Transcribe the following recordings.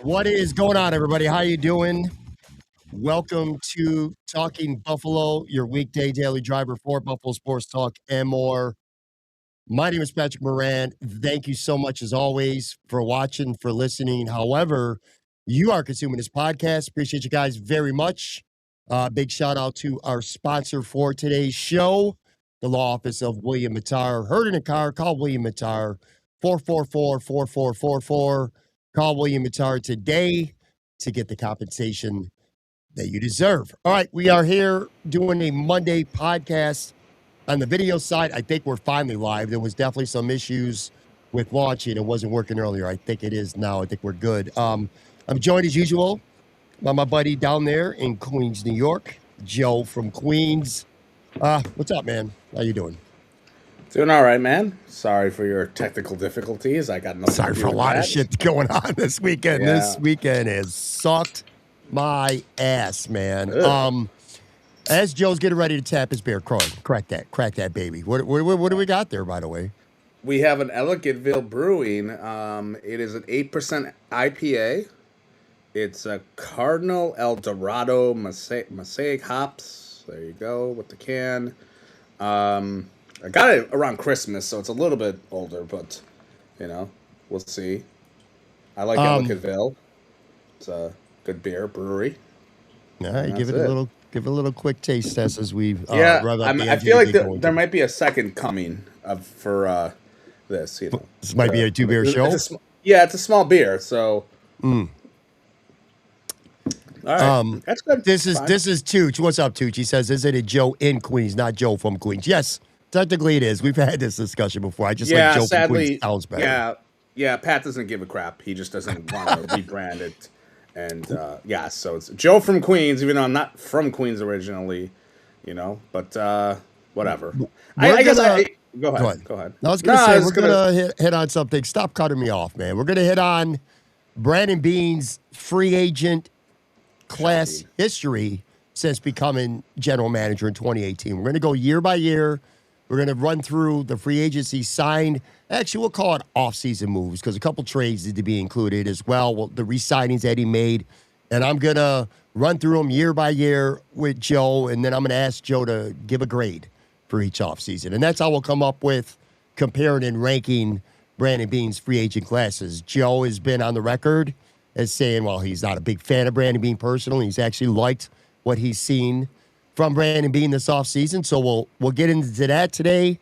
What is going on, everybody? How you doing? Welcome to Talking Buffalo, your weekday daily driver for Buffalo Sports Talk and more. My name is Patrick Moran. Thank you so much, as always, for watching, for listening. However, you are consuming this podcast. Appreciate you guys very much. Big shout out to our sponsor for today's show, the law office of William Mattar. Heard in a car, call William Mattar, 444-4444. Call William Mattar today to get the compensation that you deserve. All right, we are here doing a Monday podcast. On the video side, I think we're finally live. There was definitely some issues with launching. It wasn't working earlier. I think it is now. I think we're good. I'm joined as usual by my buddy down there in Queens, New York, Joe from Queens. What's up, man? How you doing? Doing all right, man. Sorry for your technical difficulties. I got no. Sorry for a lot of shit going on this weekend. Yeah. This weekend has sucked my ass, man. As Joe's getting ready to tap his beer, crack that baby. What do we got there, by the way? We have an Ellicottville Brewing. It is an 8% IPA. It's a Cardinal El Dorado Mosaic hops. There you go with the can. I got it around Christmas, so it's a little bit older, but, we'll see. I like Ellicottville. It's a good beer brewery. Yeah, you give it a little quick taste test as we I feel like there might be a second coming for this. This might be a two-beer show? It's a small beer, so... All right, that's good. This is Tooch. What's up, Tooch? He says, is it a Joe in Queens, not Joe from Queens? Yes. Technically, it is. We've had this discussion before. I just like Joe from Queens sounds better. Yeah. Pat doesn't give a crap. He just doesn't want to rebrand it. And so it's Joe from Queens, even though I'm not from Queens originally, But whatever. Go ahead. No, I was going to say we're going to hit on something. Stop cutting me off, man. We're going to hit on Brandon Beane's free agent class history since becoming general manager in 2018. We're going to go year by year. We're going to run through the free agency signed. Actually, we'll call it off-season moves because a couple trades need to be included as well. The re-signings that he made. And I'm going to run through them year by year with Joe, and then I'm going to ask Joe to give a grade for each offseason. And that's how we'll come up with comparing and ranking Brandon Beane's free agent classes. Joe has been on the record as saying, well, he's not a big fan of Brandon Beane personally. He's actually liked what he's seen from Brandon Beane this offseason. So we'll get into that today.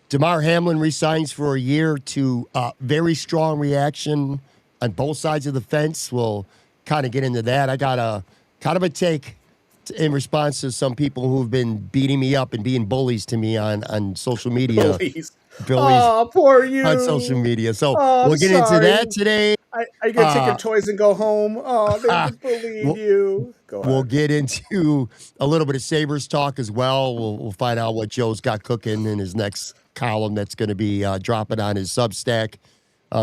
Damar Hamlin resigns for a year to very strong reaction on both sides of the fence. We'll kind of get into that. I got a kind of a take in response to some people who've been beating me up and being bullies to me on social media. Bullies. Oh, poor you. On social media. So we'll get into that today. I get to take your toys and go home. Oh, they just bullied you. Go ahead. We'll get into a little bit of Sabres talk as well. We'll find out what Joe's got cooking in his next column that's going to be dropping on his Substack.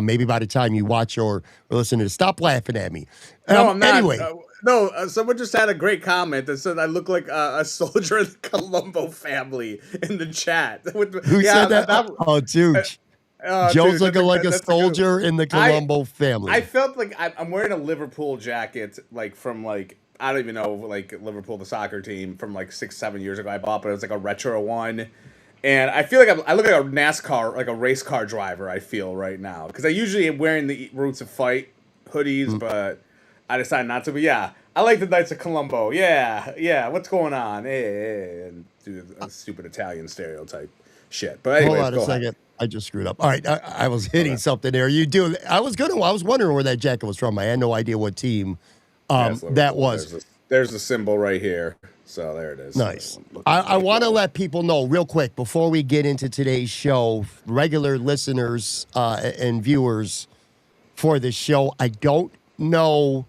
Maybe by the time you watch or listen to it. Stop laughing at me. No, I'm not. Anyway. Someone just had a great comment that said I look like a soldier in the Colombo family in the chat. Who said that? Dude. Joe's looking like a soldier in the Colombo family. I felt like I'm wearing a Liverpool jacket, from I don't even know, Liverpool, the soccer team from 6-7 years ago. I bought, but it was like a retro one. And I feel like I look like a NASCAR, like a race car driver, I feel right now. Because I usually am wearing the Roots of Fight hoodies, but I decided not to. But yeah, I like the Knights of Colombo. Yeah, what's going on? Hey, and do a stupid Italian stereotype shit. But anyway, hold on a second. I just screwed up. All right, I was hitting something there. I was wondering where that jacket was from. I had no idea what team that was. There's the symbol right here. So there it is. Nice. I want to let people know real quick before we get into today's show, regular listeners and viewers for this show, I don't know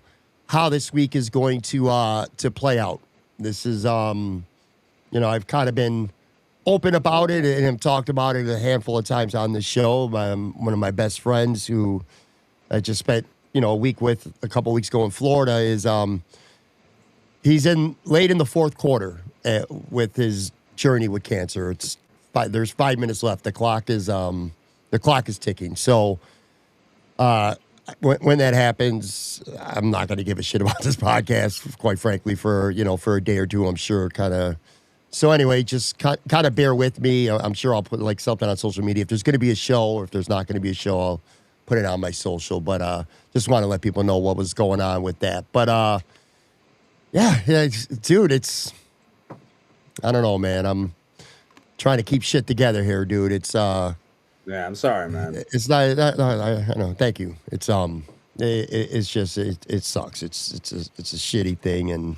how this week is going to play out. This is I've kind of been open about it and have talked about it a handful of times on the show. One of my best friends who I just spent, a week with a couple weeks ago in Florida is he's late in the fourth quarter with his journey with cancer. There's 5 minutes left. The clock is ticking. So when that happens, I'm not going to give a shit about this podcast, quite frankly, for a day or two, I'm sure, kind of. So anyway, just kind of bear with me. I'm sure I'll put like something on social media. If there's going to be a show, or if there's not going to be a show, I'll put it on my social. But just want to let people know what was going on with that. But yeah, dude, I don't know, man. I'm trying to keep shit together here, dude. Yeah, I'm sorry, man. It's not. I know. Thank you. It's just it sucks. It's a shitty thing, and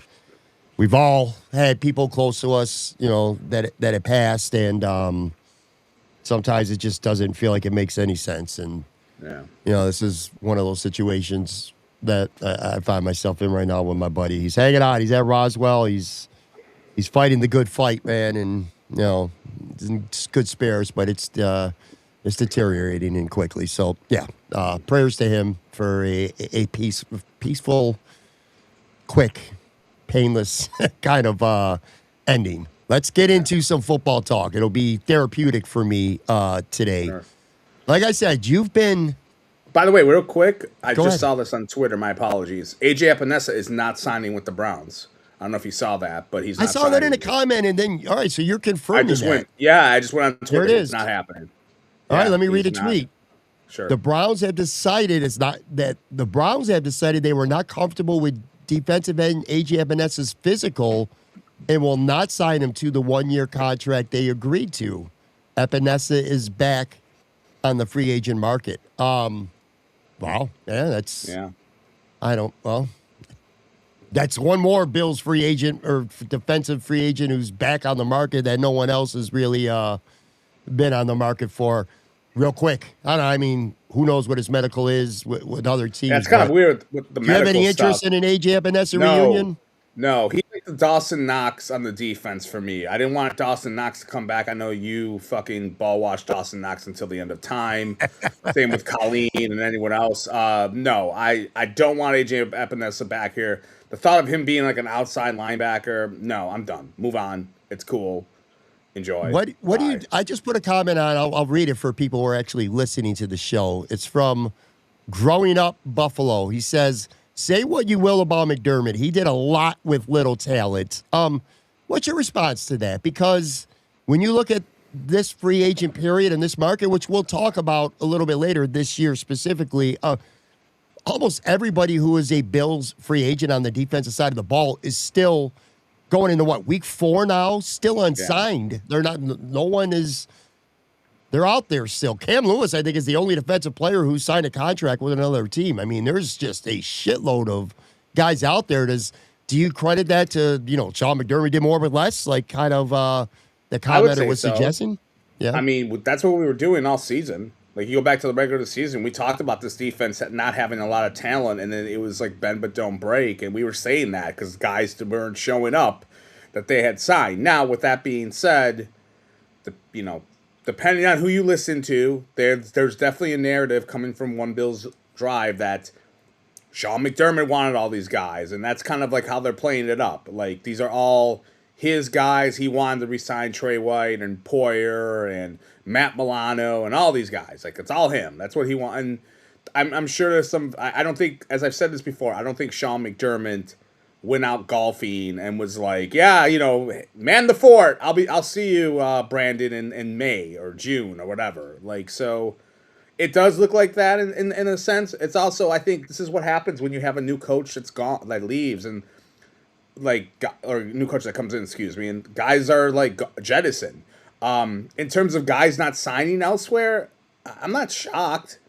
we've all had people close to us, that it passed, and sometimes it just doesn't feel like it makes any sense. And this is one of those situations that I find myself in right now with my buddy. He's hanging out. He's at Roswell. He's fighting the good fight, man, and he's in good spirits, but it's deteriorating and quickly. So yeah, prayers to him for a peaceful, quick, painless kind of ending. Let's get into some football talk. It'll be therapeutic for me today. Sure. Like I said, you've been. By the way, real quick, I Go just ahead. saw this on Twitter. My apologies. AJ Epinesa is not signing with the Browns. I don't know if you saw that, but he's not I saw that in a signing. comment, and then all right, so you're confirming I just that. went on Twitter. There it is. It's not happening. All right, let me read a he's tweet. Sure. The Browns have decided the Browns have decided they were not comfortable with defensive end AJ Epinesa's physical and will not sign him to the 1-year contract they agreed to. Epinesa is back on the free agent market. Wow. Yeah, that's one more Bills free agent or defensive free agent who's back on the market that no one else has really been on the market for. Real quick, I don't know. I mean, who knows what his medical is with other teams? That's kind of weird with the medical stuff. Do you have any interest in an AJ Epinesa reunion? No, he's like the Dawson Knox on the defense for me. I didn't want Dawson Knox to come back. I know you fucking ball watched Dawson Knox until the end of time. Same with Colleen and anyone else. No, I don't want AJ Epinesa back here. The thought of him being like an outside linebacker, no, I'm done. Move on. It's cool. Enjoy. What do you? I just put a comment on. I'll read it for people who are actually listening to the show. It's from Growing Up Buffalo. He says, "Say what you will about McDermott, he did a lot with little talent." What's your response to that? Because when you look at this free agent period and this market, which we'll talk about a little bit later this year specifically, almost everybody who is a Bills free agent on the defensive side of the ball is still going into week 4 now, still unsigned. Yeah. They're not. No one is. They're out there still. Cam Lewis, I think, is the only defensive player who signed a contract with another team. I mean, there's just a shitload of guys out there. Do you credit that to Sean McDermott did more with less, like kind of the commenter was suggesting? Yeah, I mean that's what we were doing all season. Like, you go back to the regular season, we talked about this defense not having a lot of talent, and then it was like bend but don't break, and we were saying that because guys weren't showing up that they had signed. Now, with that being said, depending on who you listen to, there's definitely a narrative coming from One Bills Drive that Sean McDermott wanted all these guys, and that's kind of like how they're playing it up. Like, these are all his guys. He wanted to re-sign Trey White and Poyer and Matt Milano and all these guys. Like, it's all him. That's what he wanted. And I'm sure there's some. I don't think, as I've said this before, I don't think Sean McDermott went out golfing and was like, yeah, man the fort. I'll see you, Brandon, in May or June or whatever. Like, so it does look like that in a sense. It's also, I think this is what happens when you have a new coach that leaves, and or new coach that comes in, and guys are like jettisoned. In terms of guys not signing elsewhere, I'm not shocked.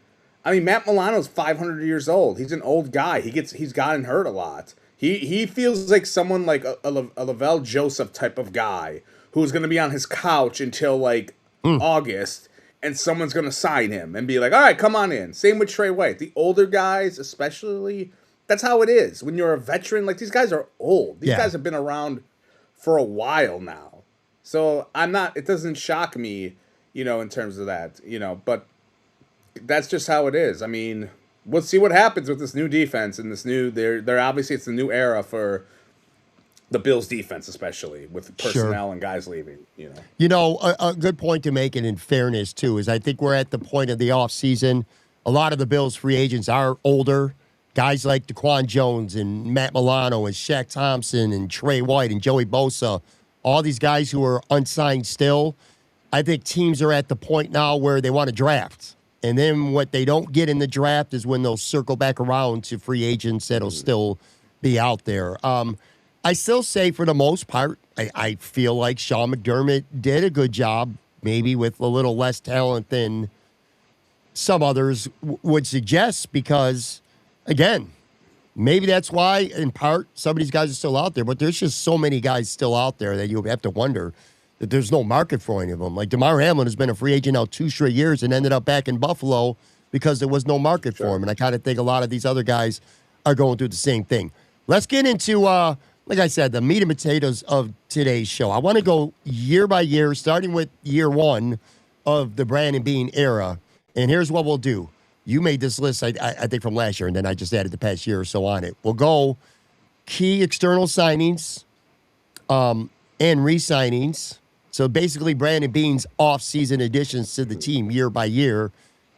I mean, Matt Milano's 500 years old. He's an old guy. He's gotten hurt a lot. He feels like someone like a Lavelle Joseph type of guy who's going to be on his couch until August, and someone's going to sign him and be like, all right, come on in. Same with Trey White. The older guys, especially, that's how it is. When you're a veteran, like, these guys are old. These guys have been around for a while now. So it doesn't shock me, in terms of that, but that's just how it is. I mean, we'll see what happens with this new defense and this new, they're obviously it's a new era for the Bills defense, especially with personnel and guys leaving, A good point to make, and in fairness, too, is I think we're at the point of the offseason. A lot of the Bills free agents are older. Guys like Daquan Jones and Matt Milano and Shaq Thompson and Trey White and Joey Bosa, all these guys who are unsigned still. I think teams are at the point now where they want to draft. And then what they don't get in the draft is when they'll circle back around to free agents that'll still be out there. I still say for the most part, I feel like Sean McDermott did a good job, maybe with a little less talent than some others would suggest, because, again, maybe that's why, in part, some of these guys are still out there, but there's just so many guys still out there that you have to wonder that there's no market for any of them. Like Damar Hamlin has been a free agent now 2 straight years and ended up back in Buffalo because there was no market for him. And I kind of think a lot of these other guys are going through the same thing. Let's get into, like I said, the meat and potatoes of today's show. I want to go year by year, starting with year 1 of the Brandon Beane era. And here's what we'll do. You made this list, I think, from last year, and then I just added the past year or so on it. We'll go key external signings and re-signings. So basically, Brandon Beane's off-season additions to the team year by year.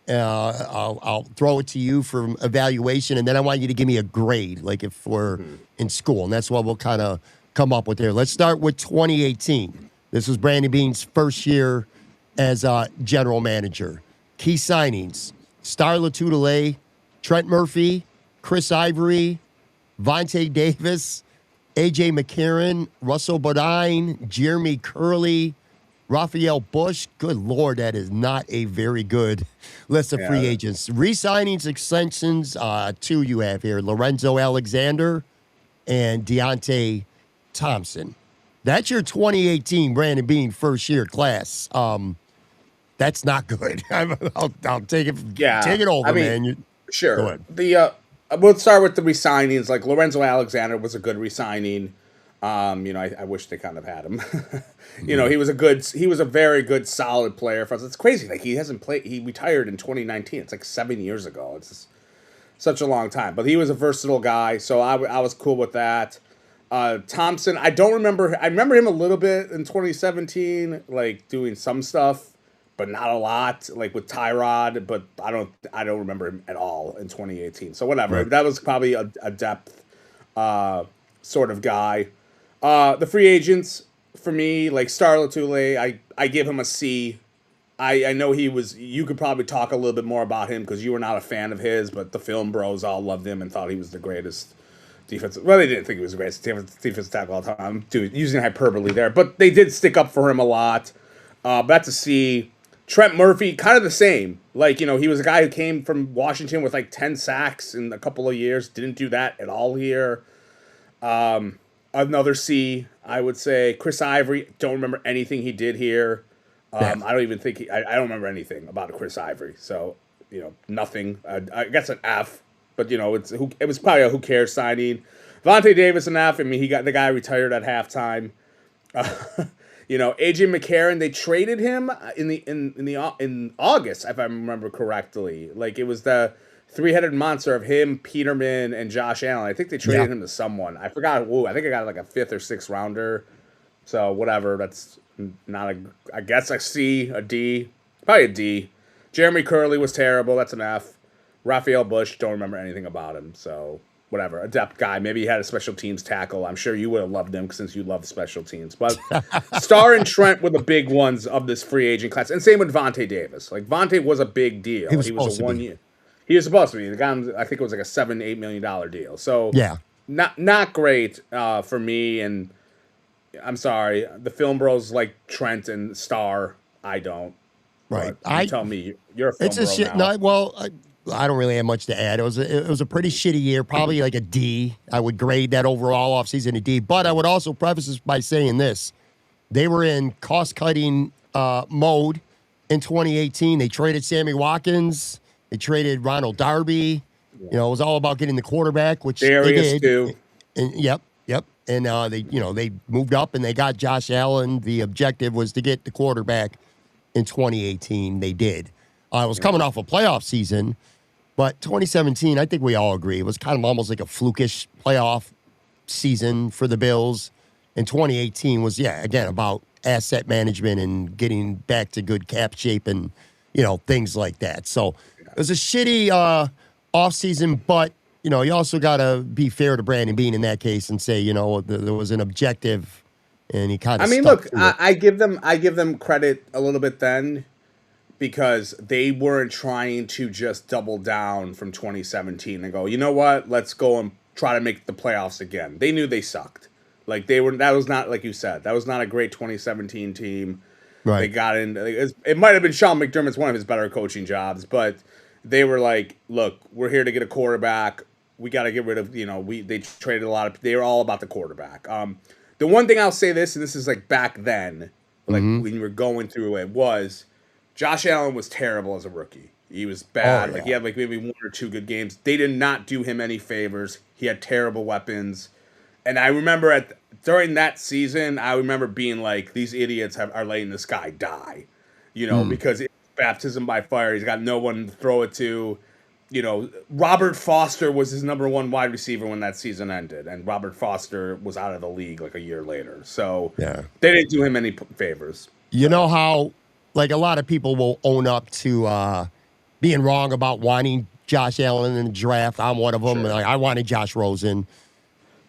I'll throw it to you for evaluation, and then I want you to give me a grade, like if we're in school. And that's what we'll kind of come up with here. Let's start with 2018. This was Brandon Beane's first year as general manager. Key signings: Star Latulippe, Trent Murphy, Chris Ivory, Vontae Davis, A.J. McCarron, Russell Bodine, Jeremy Curley, Raphael Bush. Good Lord, that is not a very good list of free agents. Re-signings, extensions, 2 you have here: Lorenzo Alexander and Deontay Thompson. That's your 2018 Brandon Beane first year class. That's not good. I'll take it. Yeah, take it over, man. Sure. Go ahead. We'll start with the re-signings. Like Lorenzo Alexander was a good re-signing. I wish they kind of had him. He was a very good, solid player for us. It's crazy. Like he hasn't played. He retired in 2019. It's like 7 years ago. It's just such a long time. But he was a versatile guy, so I was cool with that. Thompson, I don't remember. I remember him a little bit in 2017, like doing some stuff, but not a lot, like with Tyrod, but I don't remember him at all in 2018. So whatever. Right. That was probably a depth sort of guy. The free agents, for me, like Star Latulippe, I give him a C. I know he was, you could probably talk a little bit more about him because you were not a fan of his, but the film bros all loved him and thought he was the greatest defensive. Well, they didn't think he was the greatest defensive tackle all the time. Dude, using hyperbole there. But they did stick up for him a lot. But that's a C. Trent Murphy, kind of the same. Like, he was a guy who came from Washington with like 10 sacks in a couple of years. Didn't do that at all here. Another C, I would say. Chris Ivory, don't remember anything he did here. I don't even think I don't remember anything about Chris Ivory. So, nothing. I guess an F, but it was probably a who cares signing. Vontae Davis, an F. I mean, the guy retired at halftime. AJ McCarron, they traded him in August, if I remember correctly. Like it was the 3-headed monster of him, Peterman, and Josh Allen. I think they traded him to someone. I forgot. I think I got like a 5th or 6th rounder. So whatever. That's not I guess a C, a D, probably a D. Jeremy Curley was terrible. That's an F. Raphael Bush, don't remember anything about him. So whatever, a depth guy. Maybe he had a special teams tackle. I'm sure you would have loved him since you love special teams. But Star and Trent were the big ones of this free agent class. And same with Vontae Davis. Like, Vontae was a big deal. He was a 1 year. He was supposed to be. The guy, I think it was like a $7-8 million deal. So, not great for me. And I'm sorry. The film bros like Trent and Star. I don't. Right. You tell me. You're a film bro shit. now. No, well, I don't really have much to add. It was a pretty shitty year, probably like a D. I would grade that overall offseason a D. But I would also preface this by saying this. They were in cost-cutting mode in 2018. They traded Sammy Watkins. They traded Ronald Darby. It was all about getting the quarterback, which Darius they did. too. And, yep. and they moved up and they got Josh Allen. The objective was to get the quarterback in 2018. They did. It was coming off a playoff season, but 2017, I think we all agree, it was kind of almost like a flukish playoff season for the Bills. And 2018 was, again, about asset management and getting back to good cap shape and, things like that. So it was a shitty offseason, but, you also got to be fair to Brandon Beane in that case and say, there was an objective and he kind of I give them credit a little bit then because they weren't trying to just double down from 2017 and go, you know what, let's go and try to make the playoffs again. They knew they sucked. Like that was not, like you said, that was not a great 2017 team. Right. They got in. It might have been Sean McDermott's one of his better coaching jobs, but they were like, look, we're here to get a quarterback. We got to get rid of, they traded a lot of, they were all about the quarterback. The one thing I'll say this, and this is like back then, like when you were going through it, was Josh Allen was terrible as a rookie. He was bad. Like he had like maybe one or two good games. They did not do him any favors. He had terrible weapons. And I remember during that season, I remember being like, these idiots are letting this guy die, because it's baptism by fire. He's got no one to throw it to. Robert Foster was his number one wide receiver when that season ended, and Robert Foster was out of the league like a year later. So they didn't do him any favors. You know how, like, a lot of people will own up to being wrong about wanting Josh Allen in the draft. I'm one of them. Sure. I wanted Josh Rosen.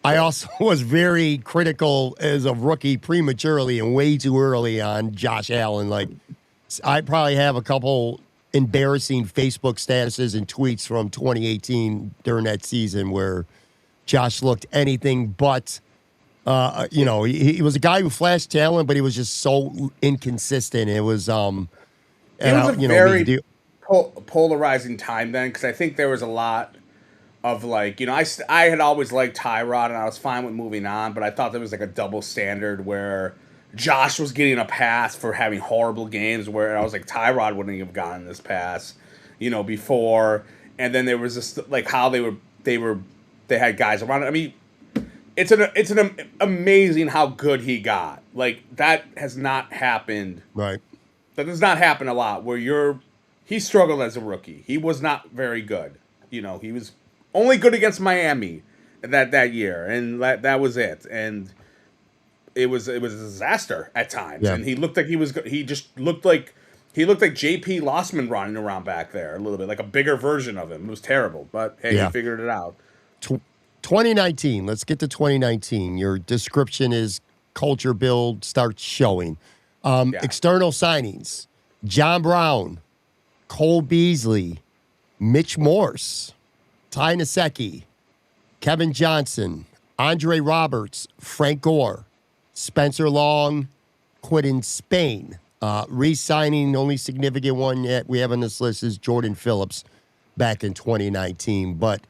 I also was very critical as a rookie prematurely and way too early on Josh Allen. Like, I probably have a couple embarrassing Facebook statuses and tweets from 2018 during that season where Josh looked anything but, he was a guy who flashed talent, but he was just so inconsistent. It was, it was a very polarizing time then, because I think there was a lot of like, I had always liked Tyrod and I was fine with moving on, but I thought there was like a double standard where Josh was getting a pass for having horrible games, where I was like, Tyrod wouldn't have gotten this pass, before. And then there was this like how they had guys around it. I mean, it's an amazing how good he got. Like that has not happened. Right. That does not happen a lot where he struggled as a rookie. He was not very good. He was only good against Miami that year, and that was it. And it was a disaster at times, and he looked like he was. He just looked like J.P. Lossman running around back there a little bit, like a bigger version of him. It was terrible, but hey, he figured it out. 2019. Let's get to 2019. Your description is culture build starts showing. External signings: John Brown, Cole Beasley, Mitch Morse, Ty Nsekhe, Kevin Johnson, Andre Roberts, Frank Gore, Spencer Long, Quinton Spain. Re-signing, the only significant one yet we have on this list is Jordan Phillips back in 2019. But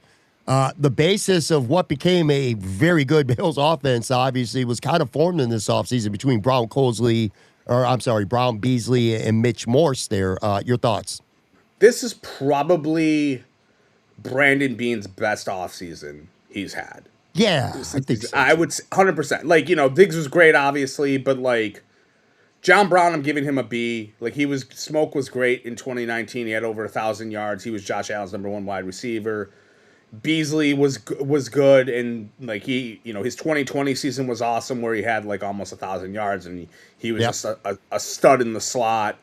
the basis of what became a very good Bills offense obviously was kind of formed in this offseason between Brown Beasley and Mitch Morse there. Your thoughts? This is probably Brandon Beane's best offseason he's had. Yeah, I think so. I would 100%. Like, Diggs was great, obviously, but like John Brown, I'm giving him a B. Like Smoke was great in 2019. He had over 1,000 yards. He was Josh Allen's number one wide receiver. Beasley was good, and like his 2020 season was awesome, where he had like almost 1,000 yards, and he was just a stud in the slot.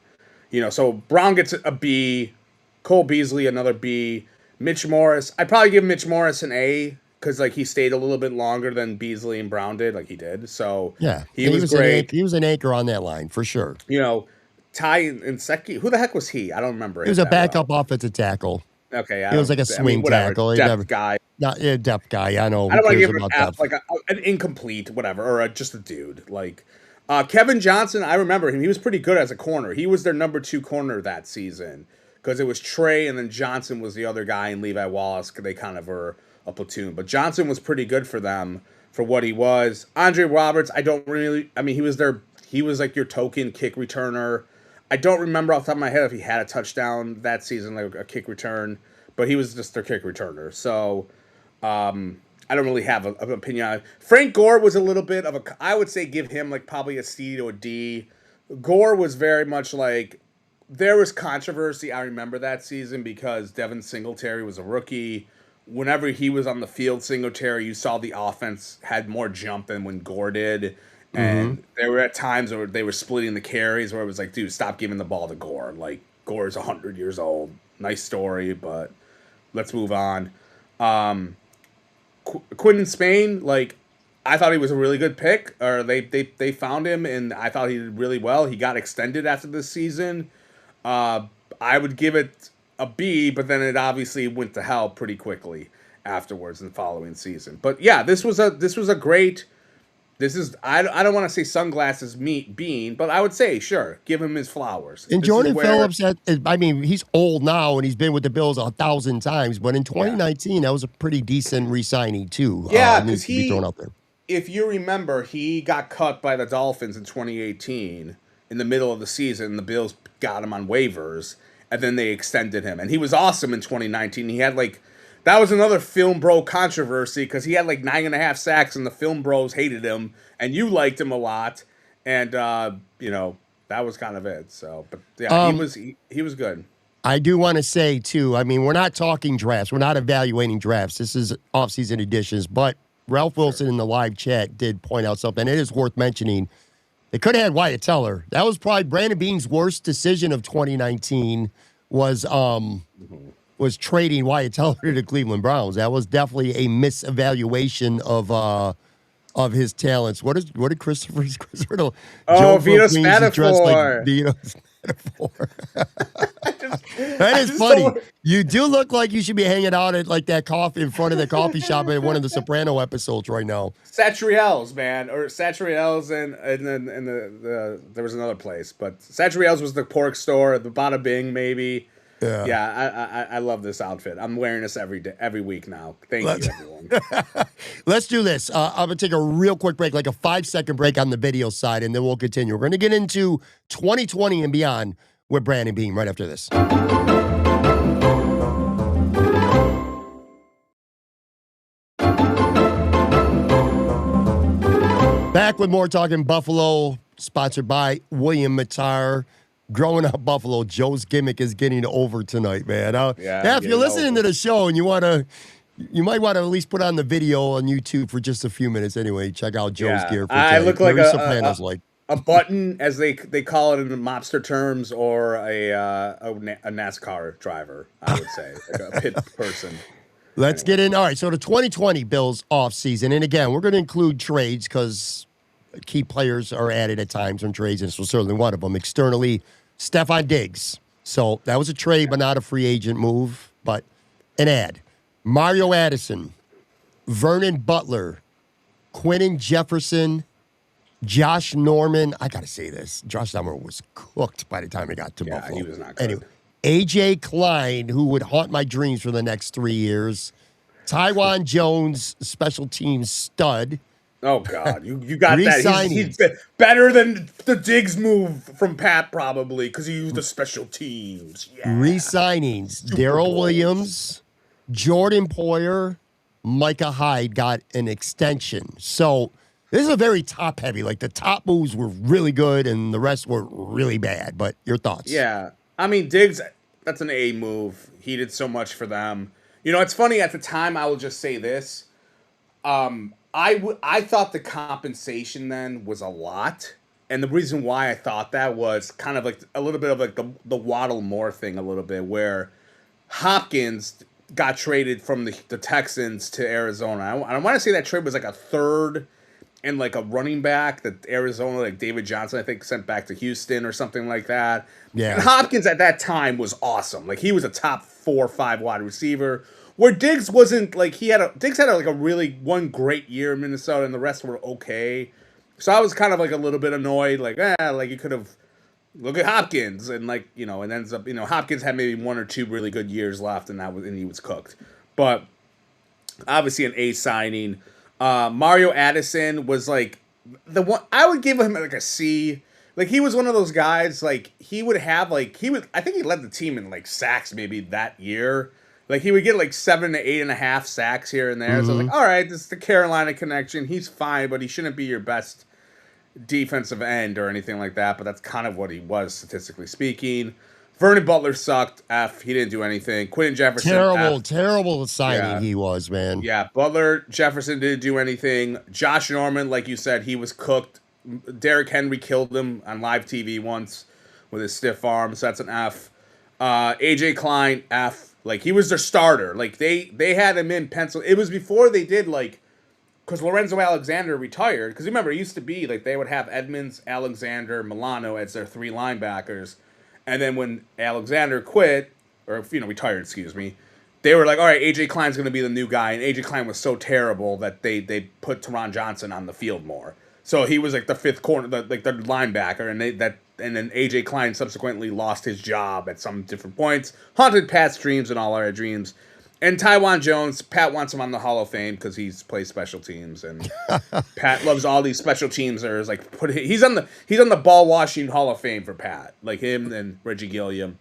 So Brown gets a B. Cole Beasley another B. Mitch Morse, I'd probably give Mitch Morse an A, because like he stayed a little bit longer than Beasley and Brown did, like he did. So he was great. He was an anchor on that line for sure. Ty Nsekhe, who the heck was he? I don't remember. He was a backup offensive tackle. Okay, he was like a swing tackle. Depth guy. Depth guy. I know. I don't want to give him like an incomplete, whatever, or just a dude. Like Kevin Johnson, I remember him. He was pretty good as a corner. He was their number 2 corner that season, because it was Trey and then Johnson was the other guy, and Levi Wallace. They kind of were a platoon, but Johnson was pretty good for them for what he was. Andre Roberts, he was like your token kick returner. I don't remember off the top of my head if he had a touchdown that season, like a kick return, but he was just their kick returner. So I don't really have an opinion on it. Frank Gore was a little bit of a, I would say give him like probably a C to a D. Gore was very much like, there was controversy. I remember that season because Devin Singletary was a rookie. Whenever he was on the field, Singletary, you saw the offense had more jump than when Gore did. And there were at times where they were splitting the carries where it was like, dude, stop giving the ball to Gore. Like, Gore's 100 years old. Nice story, but let's move on. Quinn in Spain, like, I thought he was a really good pick. Or they found him, and I thought he did really well. He got extended after this season. I would give it a B, but then it obviously went to hell pretty quickly afterwards in the following season. But yeah, this was a great. This is I don't want to say sunglasses Beane, but I would say sure, give him his flowers. And Jordan Phillips, I mean, he's old now and he's been with the Bills 1,000 times, but in 2019 that was a pretty decent re-signing too. Yeah, because he thrown out there. If you remember, he got cut by the Dolphins in 2018 in the middle of the season. The Bills got him on waivers, and then they extended him, and he was awesome in 2019. He had like. That was another film bro controversy because he had like 9.5 sacks and the film bros hated him and you liked him a lot. And, you know, that was kind of it. So, but yeah, he was good. I do want to say too, I mean, we're not talking drafts. We're not evaluating drafts. This is offseason editions, but Ralph Wilson in the live chat did point out something. It is worth mentioning. They could have had Wyatt Teller. That was probably Brandon Beane's worst decision of 2019 was trading Wyatt Teller to the Cleveland Browns. That was definitely a misevaluation of his talents. What did Christopher's Vito Spatafor dressed like Vito Spatafor. That is funny. You do look like you should be hanging out at like that coffee in front of the coffee shop in one of the Soprano episodes right now. Satriel's, man, or Satriel's, and then the there was another place, but Satriel's was the pork store, the Bada Bing maybe. Yeah, I love this outfit. I'm wearing this every week now. Thank you, everyone. Let's do this. I'm going to take a real quick break, like a 5-second break on the video side, and then we'll continue. We're going to get into 2020 and beyond with Brandon Beane right after this. Back with more Talking Buffalo, sponsored by William Mattar. Growing up Buffalo, Joe's gimmick is getting over tonight, man. If you're listening to the show and you might want to at least put on the video on YouTube for just a few minutes anyway. Check out Joe's gear. For I look like a button, as they call it in the mobster terms, or a NASCAR driver, I would say, like a pit person. Let's get in. All right, so the 2020 Bills offseason, and again, we're going to include trades because key players are added at times on trades, and this was certainly one of them. Externally, Stephon Diggs. So that was a trade, but not a free agent move, but an ad. Mario Addison, Vernon Butler, Quentin Jefferson, Josh Norman. I got to say this. Josh Norman was cooked by the time he got to Buffalo. He was not good. Anyway, A.J. Klein, who would haunt my dreams for the next 3 years. Tywan Jones, special teams stud. Oh, God. You got that. He's better than the Diggs move from Pat, probably, because he used the special teams. Yeah. Re-signings. Darrell Williams, Jordan Poyer, Micah Hyde got an extension. So this is a very top-heavy. Like, the top moves were really good, and the rest were really bad. But your thoughts? Yeah. I mean, Diggs, that's an A move. He did so much for them. You know, it's funny. At the time, I will just say this. I thought the compensation then was a lot, and the reason why I thought that was kind of like a little bit of like the Waddle Moore thing a little bit, where Hopkins got traded from the Texans to Arizona. I want to say that trade was like a third and like a running back that Arizona, like David Johnson, I think, sent back to Houston or something like that. Yeah. And Hopkins at that time was awesome. Like, he was a top 4 or 5 wide receiver. Where Diggs wasn't, like, Diggs had like a really one great year in Minnesota, and the rest were okay. So I was kind of like a little bit annoyed, like, you could have, look at Hopkins, and like, you know, and ends up, you know, Hopkins had maybe 1 or 2 really good years left, and he was cooked. But obviously an A signing. Mario Addison was like the one I would give him like a C. Like, he was one of those guys, like, he would have like I think he led the team in like sacks maybe that year. Like, he would get like 7 to 8.5 sacks here and there. Mm-hmm. So I was like, all right, this is the Carolina connection. He's fine, but he shouldn't be your best defensive end or anything like that. But that's kind of what he was, statistically speaking. Vernon Butler sucked. F. He didn't do anything. Quentin Jefferson. Terrible signing he was, man. Yeah, Butler, Jefferson didn't do anything. Josh Norman, like you said, he was cooked. Derrick Henry killed him on live TV once with his stiff arm, so that's an F. AJ Klein, F. Like, he was their starter. Like, they had him in pencil. It was before they did, like, because Lorenzo Alexander retired. Because remember, it used to be, like, they would have Edmonds, Alexander, Milano as their 3 linebackers. And then when Alexander quit, or, retired, excuse me, they were like, all right, AJ Klein's going to be the new guy. And AJ Klein was so terrible that they put Teron Johnson on the field more. So he was like the 5th corner, the linebacker, and then AJ Klein subsequently lost his job at some different points, haunted Pat's dreams and all our dreams. And Tywan Jones, Pat wants him on the Hall of Fame because he's plays special teams, and Pat loves all these special teams. There's like he's on the ball washing Hall of Fame for Pat, like him and Reggie Gilliam.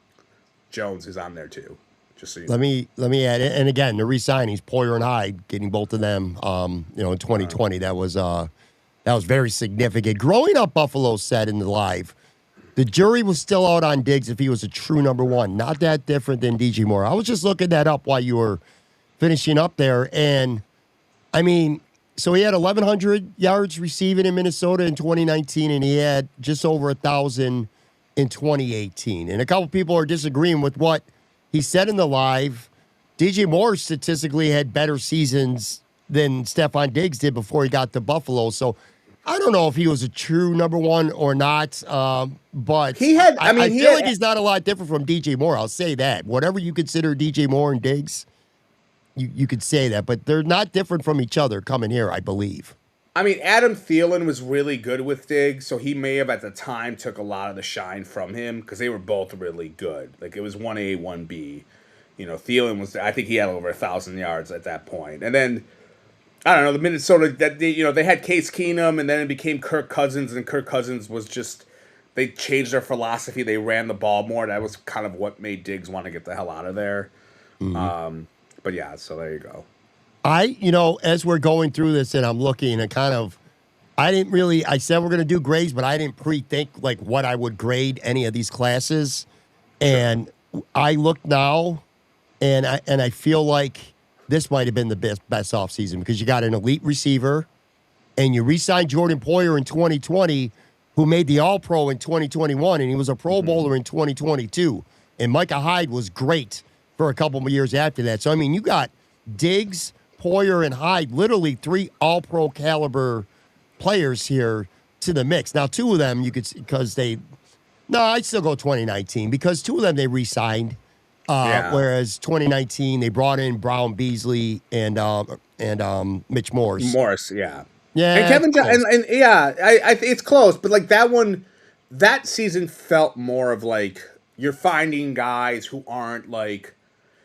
Jones is on there too. Just so you know. Let me add it. And again, the re-signings, Poyer and Hyde, getting both of them, in 2020, that was very significant. Growing up, Buffalo said in the live, the jury was still out on Diggs if he was a true number one. Not that different than DJ Moore. I was just looking that up while you were finishing up there. And, I mean, so he had 1,100 yards receiving in Minnesota in 2019, and he had just over 1,000 in 2018. And a couple people are disagreeing with what he said in the live. DJ Moore statistically had better seasons than Stephon Diggs did before he got to Buffalo. So I don't know if he was a true number one or not, but he had. I feel like he's not a lot different from DJ Moore. I'll say that. Whatever you consider DJ Moore and Diggs, you could say that, but they're not different from each other coming here, I believe. I mean, Adam Thielen was really good with Diggs, so he may have at the time took a lot of the shine from him because they were both really good. Like, it was 1A, 1B. Thielen was. I think he had over 1,000 yards at that point, and then. I don't know, the Minnesota, that they had Case Keenum, and then it became Kirk Cousins, and Kirk Cousins was just, they changed their philosophy. They ran the ball more. That was kind of what made Diggs want to get the hell out of there. Mm-hmm. But yeah, so there you go. As we're going through this and I'm looking and I said we're going to do grades, but I didn't pre-think like what I would grade any of these classes. And I look now and I feel like this might have been the best offseason because you got an elite receiver and you re-signed Jordan Poyer in 2020, who made the All-Pro in 2021, and he was a Pro Bowler in 2022. And Micah Hyde was great for a couple of years after that. So, I mean, you got Diggs, Poyer, and Hyde, literally 3 All-Pro caliber players here to the mix. Now, 2 of them, you could I'd still go 2019 because 2 of them they re-signed. Whereas 2019, they brought in Brown Beasley and Mitch Morse. Yeah. And Kevin and I think it's close, but like that season felt more of like you're finding guys who aren't like.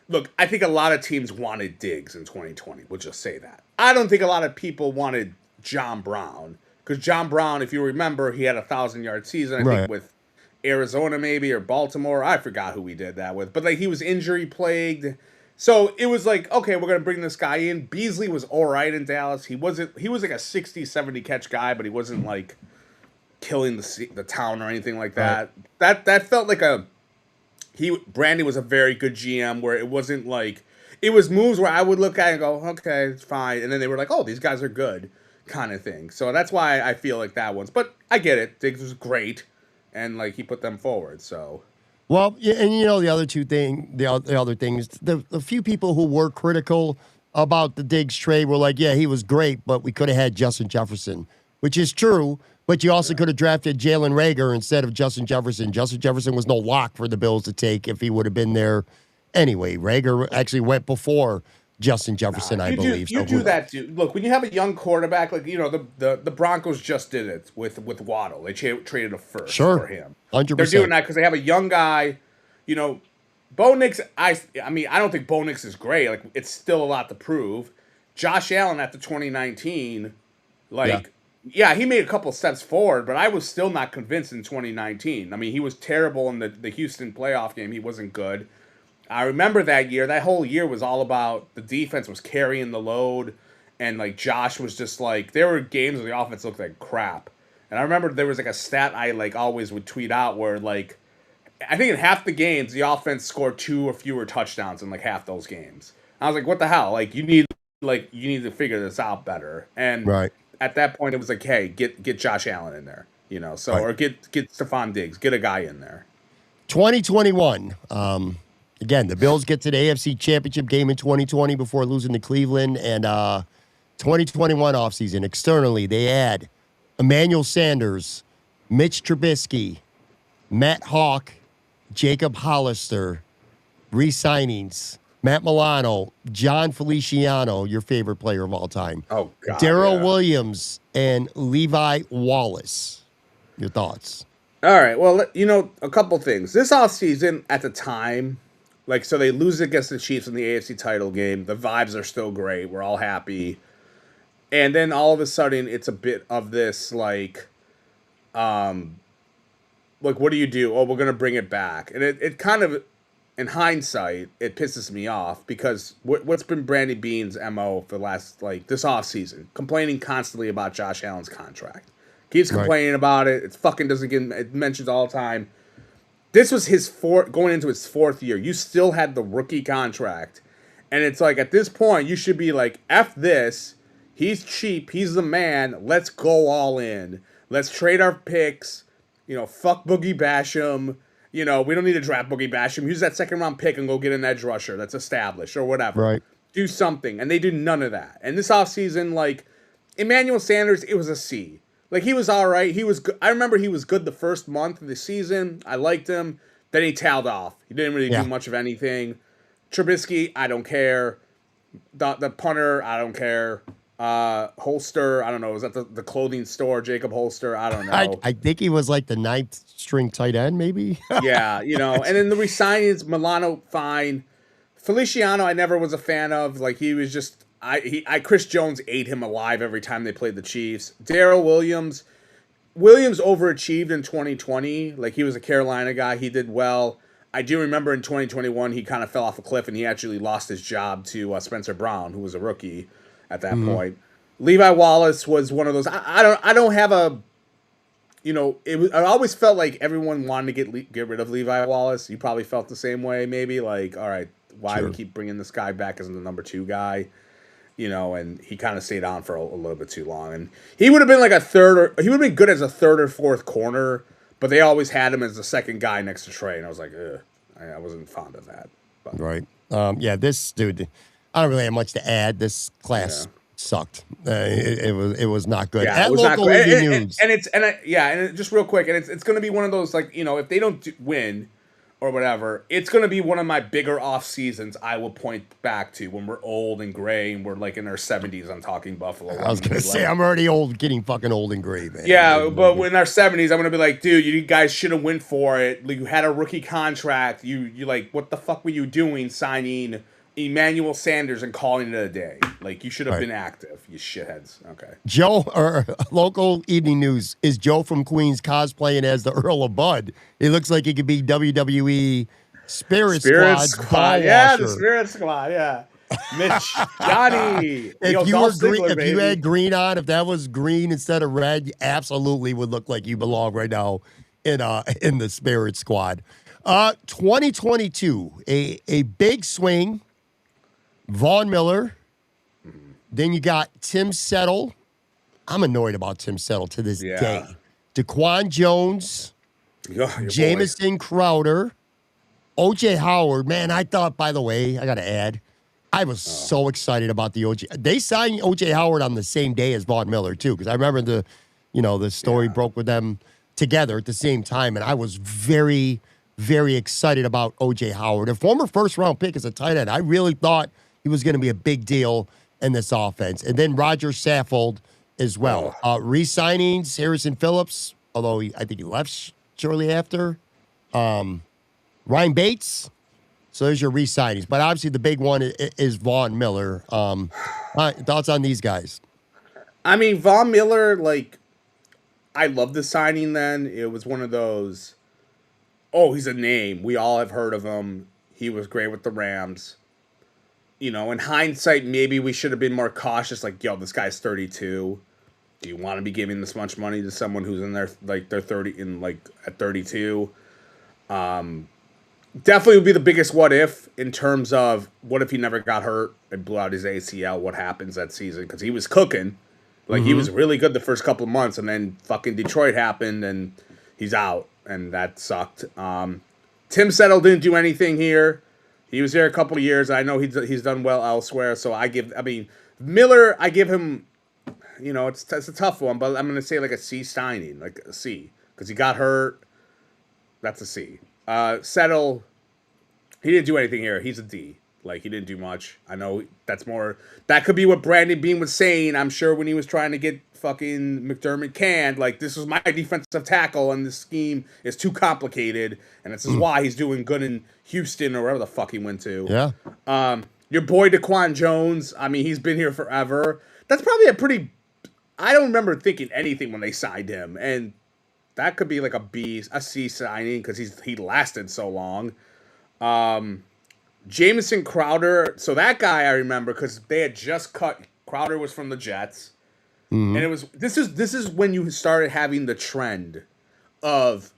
Look, I think a lot of teams wanted Diggs in 2020. We'll just say that. I don't think a lot of people wanted John Brown because John Brown, if you remember, he had a 1,000-yard season. I think with Arizona maybe or Baltimore. I forgot who we did that with. But like he was injury plagued. So it was like, okay, we're going to bring this guy in. Beasley was all right in Dallas. He was like a 60, 70 catch guy, but he wasn't like killing the town or anything like that. Right. That felt like Brandon was a very good GM where it wasn't like, it was moves where I would look at it and go, okay, it's fine. And then they were like, oh, these guys are good kind of thing. So that's why I feel like that one's, but I get it. Diggs was great. And like he put them forward, so. Well, and the other the other things, the few people who were critical about the Diggs trade were like, yeah, he was great, but we could have had Justin Jefferson, which is true. But you also could have drafted Jalen Reagor instead of Justin Jefferson. Justin Jefferson was no lock for the Bills to take if he would have been there anyway. Reagor actually went before Justin Jefferson, I believe. You do that, dude. Look, when you have a young quarterback, like the Broncos just did it with Waddle. They traded a first for him. 100%. They're doing that because they have a young guy. Bo Nix. I mean, I don't think Bo Nix is great. Like, it's still a lot to prove. Josh Allen after 2019, he made a couple steps forward, but I was still not convinced in 2019. I mean, he was terrible in the Houston playoff game. He wasn't good. I remember that year. That whole year was all about the defense was carrying the load, and like Josh was just like there were games where the offense looked like crap. And I remember there was like a stat I like always would tweet out where like I think in half the games the offense scored 2 or fewer touchdowns in like half those games. I was like, what the hell? You need to figure this out better. And Right. at that point it was like, hey, get Josh Allen in there. So Right. or get Stephon Diggs, get a guy in there. 2021. Again, the Bills get to the AFC Championship game in 2020 before losing to Cleveland. And 2021 offseason, externally, they add Emmanuel Sanders, Mitch Trubisky, Matt Hawk, Jacob Hollister, re-signings, Matt Milano, John Feliciano, your favorite player of all time, Oh God, Darrell yeah. Williams, and Levi Wallace. Your thoughts? All right. Well, a couple things. This offseason at the time, like, so they lose against the Chiefs in the AFC title game. The vibes are still great. We're all happy. And then all of a sudden, it's a bit of this, like, what do you do? Oh, we're going to bring it back. And it kind of, in hindsight, it pisses me off because what's been Brandon Beane's MO for the last, like, this offseason? Complaining constantly about Josh Allen's contract. Keeps complaining about it. It fucking doesn't get mentioned all the time. This was his going into his 4th year. You still had the rookie contract. And it's like, at this point, you should be like, F this. He's cheap. He's the man. Let's go all in. Let's trade our picks. Fuck Boogie Basham. We don't need to draft Boogie Basham. Use that 2nd-round pick and go get an edge rusher that's established or whatever. Right. Do something. And they do none of that. And this offseason, like, Emmanuel Sanders, it was a C. Like, he was all right. He was good. I remember he was good the first month of the season. I liked him. Then he tailed off. He didn't really do much of anything. Trubisky, I don't care. The punter, I don't care. Holster, I don't know. Was that the clothing store, Jacob Holster? I don't know. I think he was like the 9th string tight end, maybe. Yeah, And then the re-signings, Milano, fine. Feliciano, I never was a fan of. Like, he was just... Chris Jones ate him alive every time they played the Chiefs. Darrell Williams overachieved in 2020. Like, he was a Carolina guy. He did well. I do remember in 2021 he kind of fell off a cliff and he actually lost his job to Spencer Brown, who was a rookie at that point. Levi Wallace was one of those. I don't have a. I always felt like everyone wanted to get rid of Levi Wallace. You probably felt the same way, maybe. Like, all right, why do we keep bringing this guy back as the number 2 guy? And he kind of stayed on for a little bit too long. And he would have been like he would have been good as a 3rd or 4th corner, but they always had him as the 2nd guy next to Trey. And I was like, ugh, I wasn't fond of that. But. Right. This dude, I don't really have much to add. This class sucked. It was not good. Yeah, At it was local not good. news. And just real quick, and it's going to be one of those, like, if they don't win, or whatever, it's going to be one of my bigger off seasons I will point back to when we're old and gray and we're like in our 70s. I'm talking Buffalo. I was going to say, I'm already old, getting fucking old and gray, man. Yeah, but in our 70s, I'm going to be like, dude, you guys should have went for it. Like, you had a rookie contract. You like, what the fuck were you doing signing Emmanuel Sanders and calling it a day? Like, you should have been active, you shitheads. Okay. Joe, or local evening news, is Joe from Queens cosplaying as the Earl of Bud? He looks like he could be WWE Spirit Squad. Yeah, the Spirit Squad, yeah. Mitch, Johnny. If you were green, if you had green on, if that was green instead of red, you absolutely would look like you belong right now in the Spirit Squad. 2022, a big swing. Von Miller. Then you got Tim Settle. I'm annoyed about Tim Settle to this day. DaQuan Jones. Jamison Crowder. O.J. Howard. Man, I thought, by the way, I got to add, I was so excited about the O.J. They signed O.J. Howard on the same day as Von Miller, too, because I remember the story broke with them together at the same time, and I was very, very excited about O.J. Howard. A former first-round pick as a tight end. I really thought he was going to be a big deal in this offense. And then Roger Saffold as well. Re-signings, Harrison Phillips, although I think he left shortly after. Ryan Bates. So there's your re-signings. But obviously the big one is Von Miller. Thoughts on these guys? I mean, Von Miller, like, I love the signing then. It was one of those, oh, he's a name. We all have heard of him. He was great with the Rams. You know, in hindsight, maybe we should have been more cautious. Like, yo, this guy's 32. Do you want to be giving this much money to someone who's in their they're 30 in at 32? Definitely would be the biggest what if in terms of what if he never got hurt and blew out his ACL? What happens that season? Because he was cooking, he was really good the first couple of months, and then fucking Detroit happened and he's out, and that sucked. Tim Settle didn't do anything here. He was here a couple of years. I know he's done well elsewhere. So Miller, I give him, it's a tough one, but I'm going to say like a C signing, like a C, because he got hurt. That's a C. Settle, he didn't do anything here. He's a D. Like, he didn't do much. I know that could be what Brandon Beane was saying, I'm sure, when he was trying to get fucking McDermott canned. Like, this was my defensive tackle, and this scheme is too complicated, and this is why he's doing good in Houston or wherever the fuck he went to. Yeah. Your boy Daquan Jones, he's been here forever. That's probably I don't remember thinking anything when they signed him, and that could be like a C signing because he lasted so long. Jamison Crowder, so that guy I remember because they had just cut. Crowder was from the Jets, and it was this is when you started having the trend of,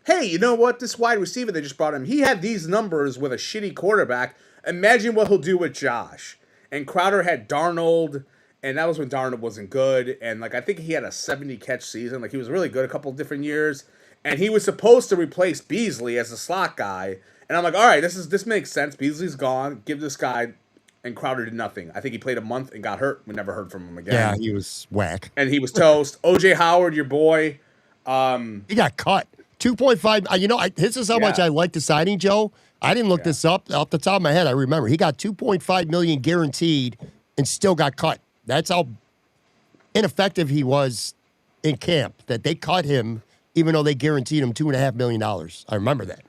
hey, you know what? This wide receiver they just brought him, he had these numbers with a shitty quarterback. Imagine what he'll do with Josh. And Crowder had Darnold, and that was when Darnold wasn't good. And I think he had a 70 catch season. He was really good a couple of different years, and he was supposed to replace Beasley as the slot guy. And I'm like, all right, this makes sense. Beasley's gone. Give this guy. And Crowder did nothing. I think he played a month and got hurt. We never heard from him again. Yeah, he was whack. And he was toast. O.J. Howard, your boy. He got cut. 2.5. This is how much I like the signing, Joe. I didn't look this up off the top of my head. I remember he got $2.5 million guaranteed and still got cut. That's how ineffective he was in camp. That they cut him even though they guaranteed him $2.5 million. I remember that.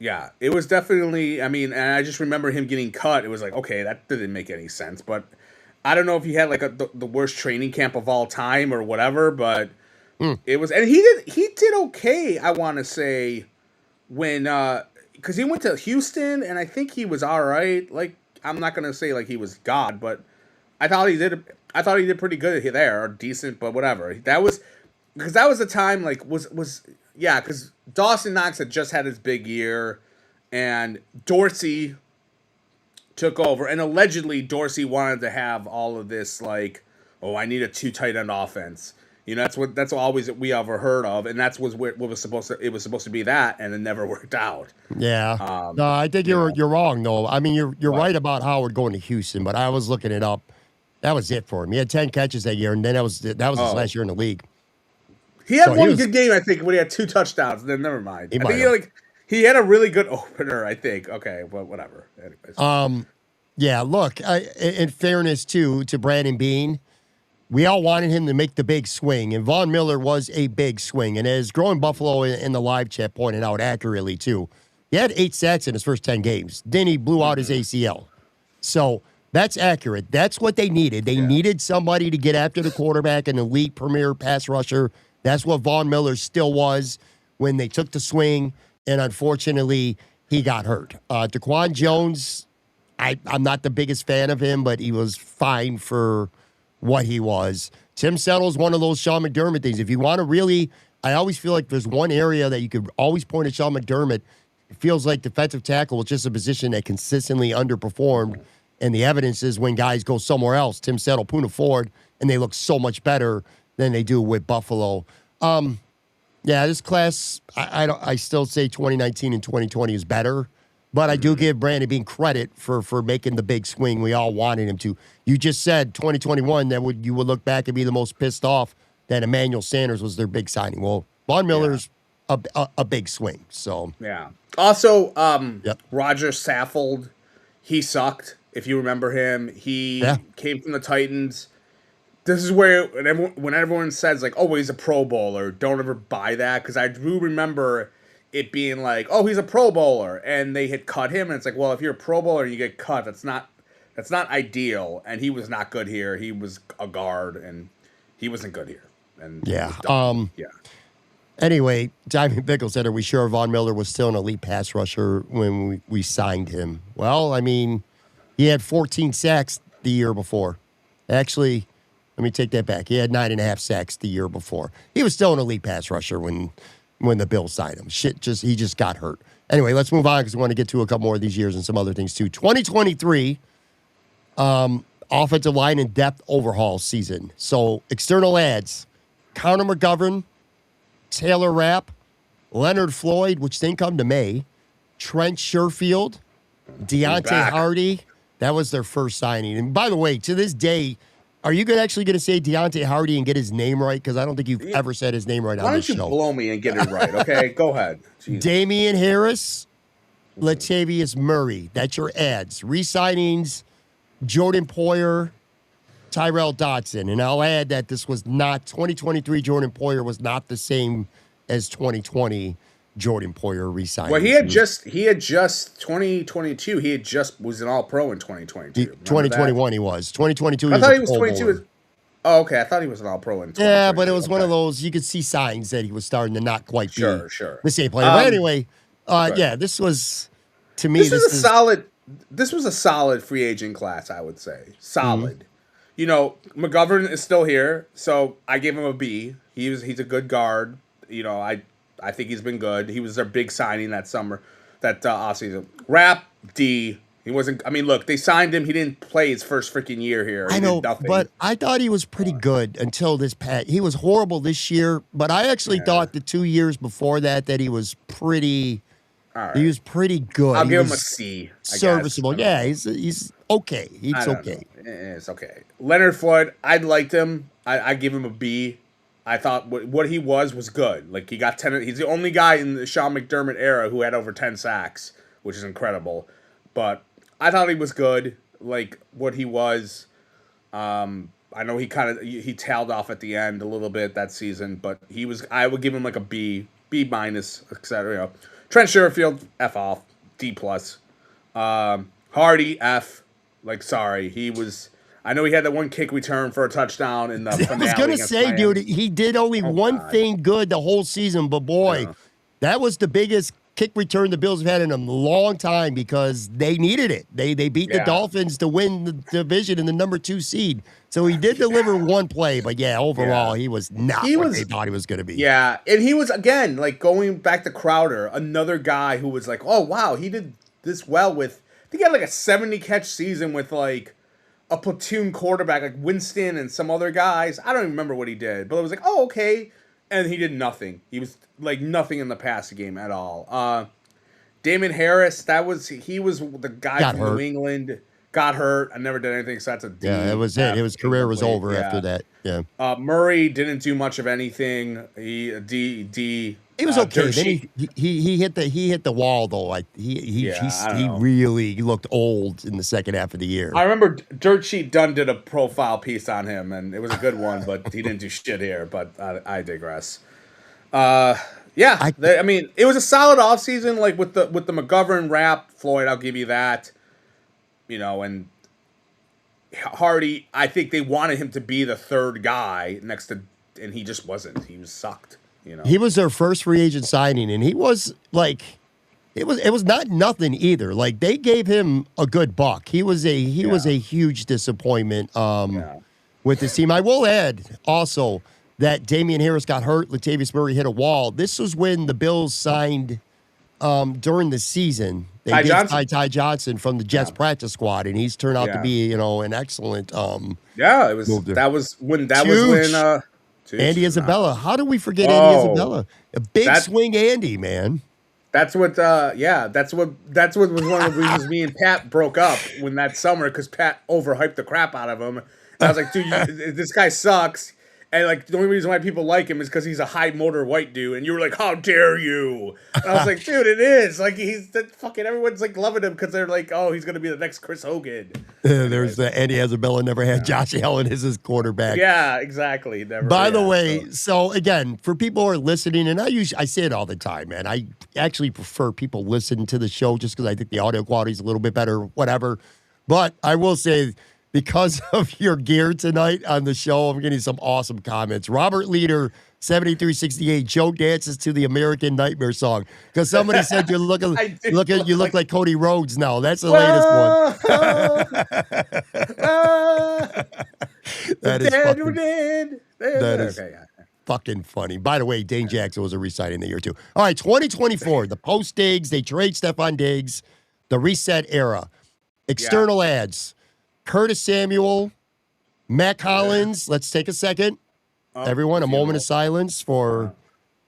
Yeah, it was definitely, and I just remember him getting cut. It was like, okay, that didn't make any sense. But I don't know if he had the worst training camp of all time or whatever, but it was, and he did okay, I want to say, when, because he went to Houston, and I think he was all right. I'm not going to say he was God, but I thought he did pretty good there, or decent, but whatever. That was the time, because Dawson Knox had just had his big year, and Dorsey took over. And allegedly, Dorsey wanted to have all of this, I need a 2 tight end offense. That's always we ever heard of, and that's what was supposed to be that, and it never worked out. Yeah. No, I think you're wrong though. You're right about Howard going to Houston, but I was looking it up. That was it for him. He had 10 catches that year, and then that was his last year in the league. He had one good game, I think, when he had 2 touchdowns. Then never mind. He had a really good opener, I think. Okay, but whatever. Anyways. Yeah. Look, in fairness to Brandon Beane, we all wanted him to make the big swing, and Von Miller was a big swing. And as Growing Buffalo in the live chat pointed out accurately too, he had 8 sacks in his first 10 games. Then he blew out his ACL. So that's accurate. That's what they needed. They needed somebody to get after the quarterback, an elite premier pass rusher. That's what Von Miller still was when they took the swing, and unfortunately, he got hurt. Daquan Jones, I'm not the biggest fan of him, but he was fine for what he was. Tim Settle's one of those Sean McDermott things. If you want to really, I always feel like there's one area that you could always point at Sean McDermott. It feels like defensive tackle was just a position that consistently underperformed, and the evidence is when guys go somewhere else, Tim Settle, Poona Ford, and they look so much better than they do with Buffalo. This class, I still say 2019 and 2020 is better, but I do give Brandon Beane credit for making the big swing we all wanted him to. You just said 2021 that you would look back and be the most pissed off that Emmanuel Sanders was their big signing. Well, Von Miller's a big swing. So yeah. Also, Roger Saffold, he sucked. If you remember him, he came from the Titans. This is where when everyone says he's a Pro Bowler, don't ever buy that, because I do remember it being he's a Pro Bowler, and they had cut him, and it's if you're a Pro Bowler and you get cut, that's not ideal, and he was not good here. He was a guard, and he wasn't good here. And Anyway, Diamond Pickle said, are we sure Von Miller was still an elite pass rusher when we signed him? Well, I mean, he had 14 sacks the year before. Actually, let me take that back. He had 9.5 sacks the year before. He was still an elite pass rusher when the Bills signed him. He just got hurt. Anyway, let's move on because we want to get to a couple more of these years and some other things too. 2023, offensive line and depth overhaul season. So external adds, Connor McGovern, Taylor Rapp, Leonard Floyd, which didn't come to May, Trent Sherfield, Deontay Hardy. That was their first signing. And by the way, to this day, are you actually going to say Deontay Hardy and get his name right? Because I don't think you've ever said his name right on this show. Why don't you blow me and get it right, okay? Go ahead. Jesus. Damian Harris, Latavius Murray. That's your ads. Re-signings, Jordan Poyer, Tyrell Dodson. And I'll add that this was not 2023 Jordan Poyer was not the same as 2020 Jordan Poyer re-signed. Well, he had just 2022. He had just was an All-Pro in 2022. 2021 he was. 2022 I thought he was 22. Oh, okay. I thought he was an All-Pro in 2022. Yeah, but it was one of those, you could see signs that he was starting to not quite be the same player. But anyway, yeah, this was, to me, this was a solid free agent class, I would say. Solid. Mm-hmm. You know, McGovern is still here, so I gave him a B. He's a good guard. You know, I think he's been good. He was their big signing that summer, that offseason. Rapp, D. He wasn't. I mean, look, they signed him. He didn't play his first freaking year here. I know, but I thought he was pretty good until this past. He was horrible this year, but I actually thought the 2 years before that he was pretty. Right. He was pretty good. I'll give him a C. Serviceable. Yeah, he's okay. It's okay. It's okay. Leonard Floyd, I liked him. I give him a B. I thought what he was good. Like, he got 10. He's the only guy in the Sean McDermott era who had over 10 sacks, which is incredible. But I thought he was good. Like, what he was. I know he tailed off at the end a little bit that season, but he was. I would give him like a B minus, etc. You know. Trent Sherfield, F off, D plus. Hardy, F. Like, sorry, he was. I know he had that one kick return for a touchdown in the finale. I was going to say, dude, he did only one thing good the whole season, but boy, that was the biggest kick return the Bills have had in a long time because they needed it. They beat the Dolphins to win the division in the number 2 seed. So he did deliver one play, but overall, he was not what they thought he was going to be. Yeah, and he was, again, like going back to Crowder, another guy who was like, oh, wow, he did this well with, I think he had like a 70-catch season with like a platoon quarterback, like Winston and some other guys. I don't even remember what he did, but it was like, oh, okay. And he did nothing. He was like nothing in the passing game at all. Damon Harris, he was the guy from New England. Got hurt. I never did anything, so that's a D. Yeah, that was it. His career was over after that. Yeah. Murray didn't do much of anything. D. He was okay. Then he hit the wall though. Like he really looked old in the second half of the year. I remember Dirt Sheet Dunn did a profile piece on him, and it was a good one, but he didn't do shit here. But I digress. I mean, it was a solid offseason, like with the McGovern, Rapp, Floyd. I'll give you that. You know, and Hardy, I think they wanted him to be the third guy next to, and he just wasn't. He was sucked. You know, he was their first free agent signing, and he was like, it was not nothing either. Like, they gave him a good buck. He was a huge disappointment with this team. I will add also that Damian Harris got hurt. Latavius Murray hit a wall. This was when the Bills signed during the season. They did Ty Johnson from the Jets practice squad, and he's turned out to be, an excellent. It was. That was when. Andy Isabella. How do we forget Andy Isabella? A big swing, Andy, man. That's what. That's what was one of the reasons me and Pat broke up when that summer, because Pat overhyped the crap out of him. And I was like, dude, this guy sucks. And, like, the only reason why people like him is because he's a high-motor white dude. And you were like, how dare you? And I was like, dude, it is. Like, everyone's, like, loving him because they're like, oh, he's going to be the next Chris Hogan. There's Andy Isabella never had Josh Allen as his quarterback. Yeah, exactly. Never. By the way, so, again, for people who are listening, and I say it all the time, man. I actually prefer people listen to the show just because I think the audio quality is a little bit better, whatever. But I will say, because of your gear tonight on the show, I'm getting some awesome comments. Robert Leader 7368. Joe dances to the American Nightmare song because somebody said you look like Cody Rhodes now. That's the latest one. That is fucking funny. By the way, Dane Jackson was a re-signing the year too. All right, 2024, the post-Diggs, they trade Stephon Diggs, the reset era. External ads. Curtis Samuel, Mac Hollins. Let's take a second. Everyone, a moment of silence for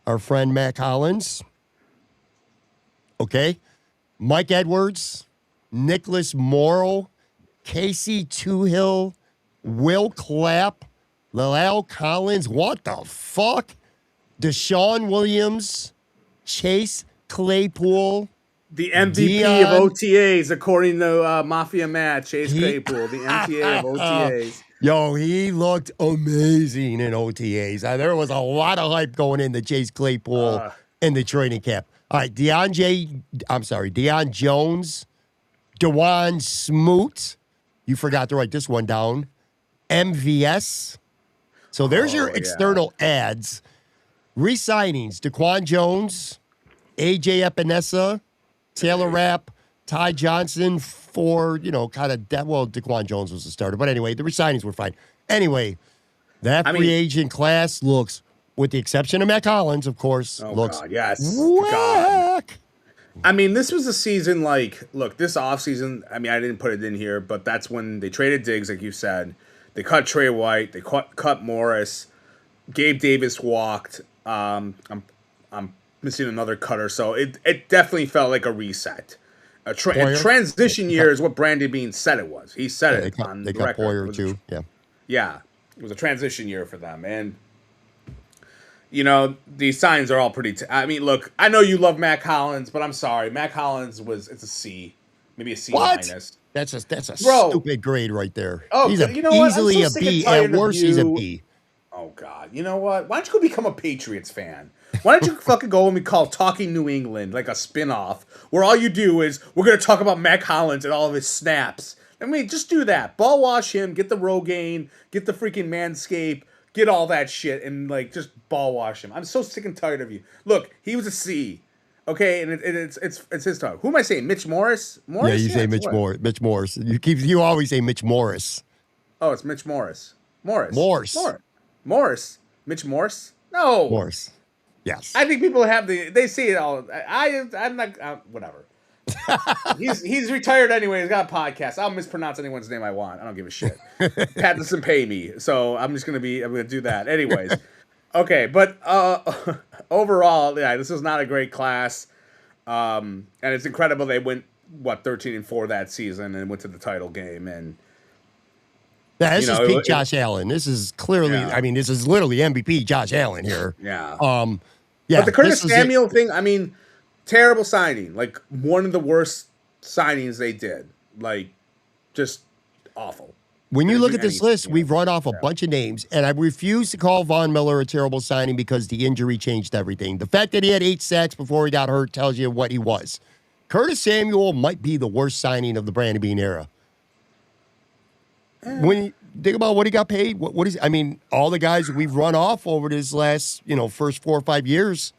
our friend Mac Hollins. Okay. Mike Edwards, Nicholas Morrow, Casey Toohill, Will Clapp, Lyle Collins. What the fuck? Deshaun Williams, Chase Claypool. The MVP of OTAs, according to Mafia Matt, Chase Claypool, the MVP of OTAs. Yo, he looked amazing in OTAs. There was a lot of hype going into Chase Claypool in the training camp. All right, Deion Jones, Dewan Smoot. You forgot to write this one down. MVS. So there's your external ads. Re-signings, Daquan Jones, AJ Epinesa, Taylor Rapp, Ty Johnson for, kind of, Daquan Jones was the starter. But anyway, the re-signings were fine. Anyway, that free agent class looks, with the exception of Mac Hollins, of course, looks whack. I mean, this was a season this offseason, I didn't put it in here, but that's when they traded Diggs, like you said. They cut Trey White. They cut Morris. Gabe Davis walked. I'm missing another cutter, so it definitely felt like a reset. A transition year is what Brandon Beane said it was. He said it on the record. They got Poyer too. Yeah, it was a transition year for them, and these signs are all pretty. Look, I know you love Mac Hollins, but I'm sorry, Mac Hollins it's a C, maybe a C minus. That's a stupid grade right there. Oh, he's easily a B. At worst, he's a B. Oh, God. You know what? Why don't you go become a Patriots fan? Why don't you fucking go and we call Talking New England like a spinoff where all you do is we're going to talk about Mac Hollins and all of his snaps. Just do that. Ball wash him, get the Rogaine, get the freaking Manscaped, get all that shit, and, just ball wash him. I'm so sick and tired of you. Look, he was a C. Okay, and it's his time. Who am I saying? Mitch Morris? Yeah, you say Mitch Morris. Mitch Morris. You always say Mitch Morris. Oh, it's Mitch Morris. Morris. Mitch Morris? No. Morris. Yes. I think people they see it all. I'm not whatever. he's retired anyway. He's got a podcast. I'll mispronounce anyone's name I want. I don't give a shit. Pat doesn't pay me, so I'm gonna do that anyways. Okay, but overall, this is not a great class, and it's incredible they went 13-4 that season and went to the title game. And this is peak Josh Allen. This is clearly, this is literally MVP Josh Allen here. Yeah. But the Curtis Samuel thing, terrible signing. One of the worst signings they did. Just awful. When you look at this list, we've run off a bunch of names, and I refuse to call Von Miller a terrible signing because the injury changed everything. The fact that he had 8 sacks before he got hurt tells you what he was. Curtis Samuel might be the worst signing of the Brandon Beane era. When you think about what he got paid, what is all the guys we've run off over this last, first 4 or 5 years,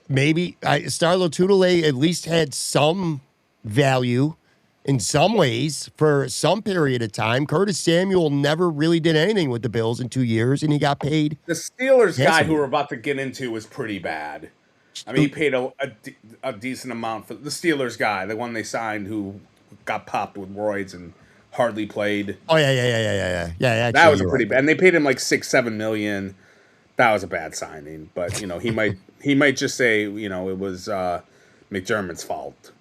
maybe Starlo Tutele at least had some value in some ways for some period of time. Curtis Samuel never really did anything with the Bills in 2 years, and he got paid. The Steelers guy who we're about to get into was pretty bad. He paid a decent amount for the Steelers guy, the one they signed who got popped with roids and hardly played. Oh, yeah. That was a pretty bad. And they paid him $6-7 million. That was a bad signing. But, he might just say, it was McDermott's fault.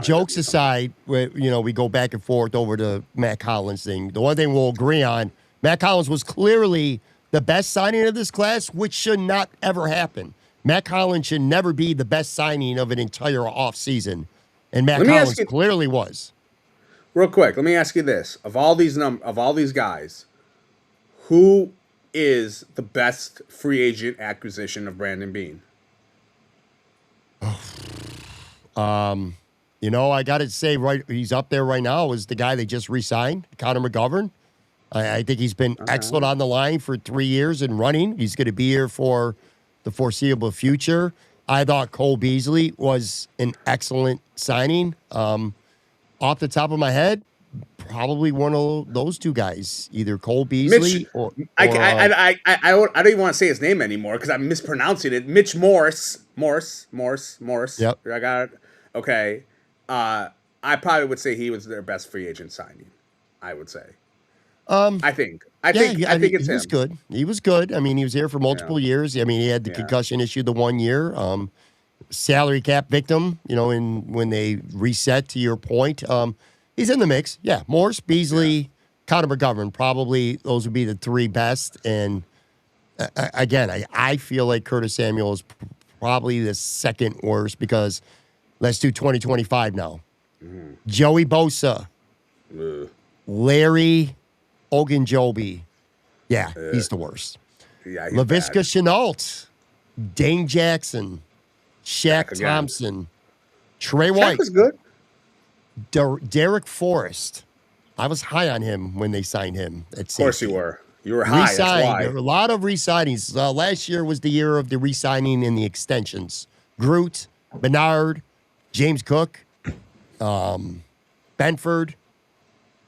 Jokes aside, we go back and forth over the Mac Hollins thing. The one thing we'll agree on, Mac Hollins was clearly the best signing of this class, which should not ever happen. Mac Hollins should never be the best signing of an entire offseason. And Mac Hollins clearly was. Real quick, let me ask you this. Of all these guys, who is the best free agent acquisition of Brandon Beane? I got to say, he's up there right now is the guy they just re-signed, Connor McGovern. I think he's been excellent on the line for 3 years and running. He's going to be here for the foreseeable future. I thought Cole Beasley was an excellent signing. Off the top of my head, probably one of those two guys, either Cole Beasley or I don't even want to say his name anymore because I'm mispronouncing it. Mitch Morse. Yep. I got it. Okay. I probably would say he was their best free agent signing. I would say. I think it's him. He was good. He was good. I mean, he was here for multiple years. I mean, he had the concussion issue the 1 year. Salary cap victim, when they reset, to your point. He's in the mix. Yeah, Morse, Beasley, Connor McGovern, probably those would be the three best. And again, I feel like Curtis Samuel is probably the second worst because let's do 2025 now. Mm-hmm. Joey Bosa, Larry Ogunjobi. Yeah, he's the worst. Yeah, Laviska Shenault, Dane Jackson, Shaq Thompson, Trey White. Shaq was good. Derek Forrest. I was high on him when they signed him. Of course you were. You were high. That's why. There were a lot of re-signings. Last year was the year of the re-signing and the extensions. Groot, Bernard, James Cook, Benford,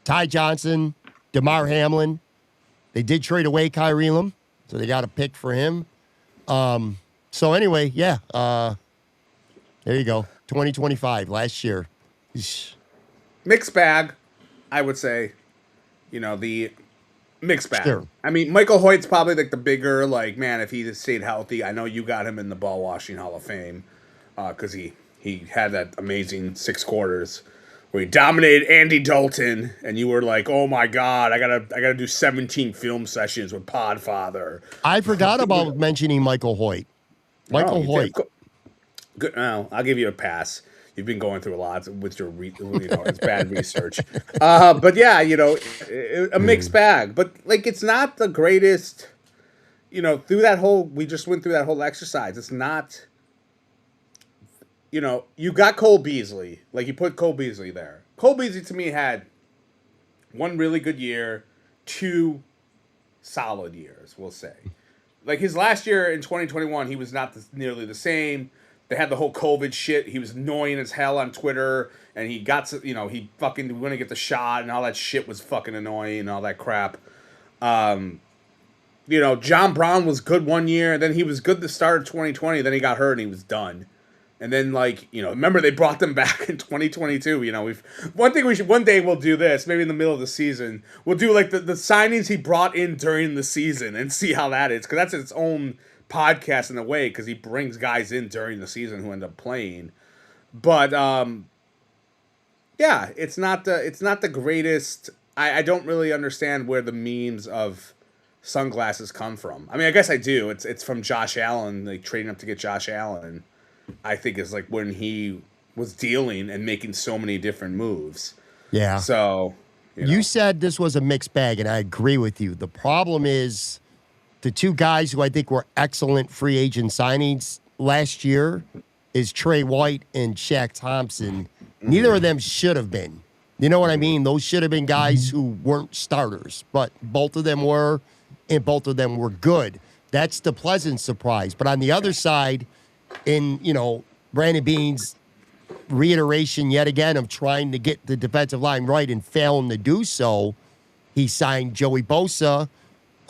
Ty Johnson, Damar Hamlin. They did trade away Kyrie Elam, so they got a pick for him. So anyway, there you go. 2025, last year. Mixed bag, I would say. The mixed bag. Sure. I mean, Michael Hoyt's probably like the bigger, man, if he stayed healthy. I know you got him in the ball washing Hall of Fame because he had that amazing 6 quarters where he dominated Andy Dalton, and you were like, "Oh my God, I gotta do 17 film sessions with Podfather." I forgot about mentioning Michael Hoyt. Hoyt. Good. No, I'll give you a pass. You've been going through a lot with your, it's bad research. But yeah, a mixed bag. But it's not the greatest. Through that we just went through that whole exercise. It's not. You got Cole Beasley. You put Cole Beasley there. Cole Beasley to me had 1 really good year, 2 solid years, we'll say. His last year in 2021, he was not nearly the same. They had the whole COVID shit. He was annoying as hell on Twitter, and he got to, he fucking wouldn't get the shot, and all that shit was fucking annoying and all that crap. John Brown was good 1 year, and then he was good the start of 2020. Then he got hurt, and he was done. And then, remember they brought them back in 2022. One day we'll do this, maybe in the middle of the season. We'll do the signings he brought in during the season and see how that is, because that's its own podcast in a way, because he brings guys in during the season who end up playing. But it's not the greatest. I don't really understand where the memes of sunglasses come from. I mean, I guess I do. It's from Josh Allen, trading up to get Josh Allen. I think is when he was dealing and making so many different moves. Yeah. So you said this was a mixed bag, and I agree with you. The problem is the 2 guys who I think were excellent free agent signings last year is Trey White and Shaq Thompson. Neither of them should have been. You know what I mean? Those should have been guys who weren't starters, but both of them were, and both of them were good. That's the pleasant surprise. But on the other side, in, Brandon Beane's reiteration yet again of trying to get the defensive line right and failing to do so, he signed Joey Bosa,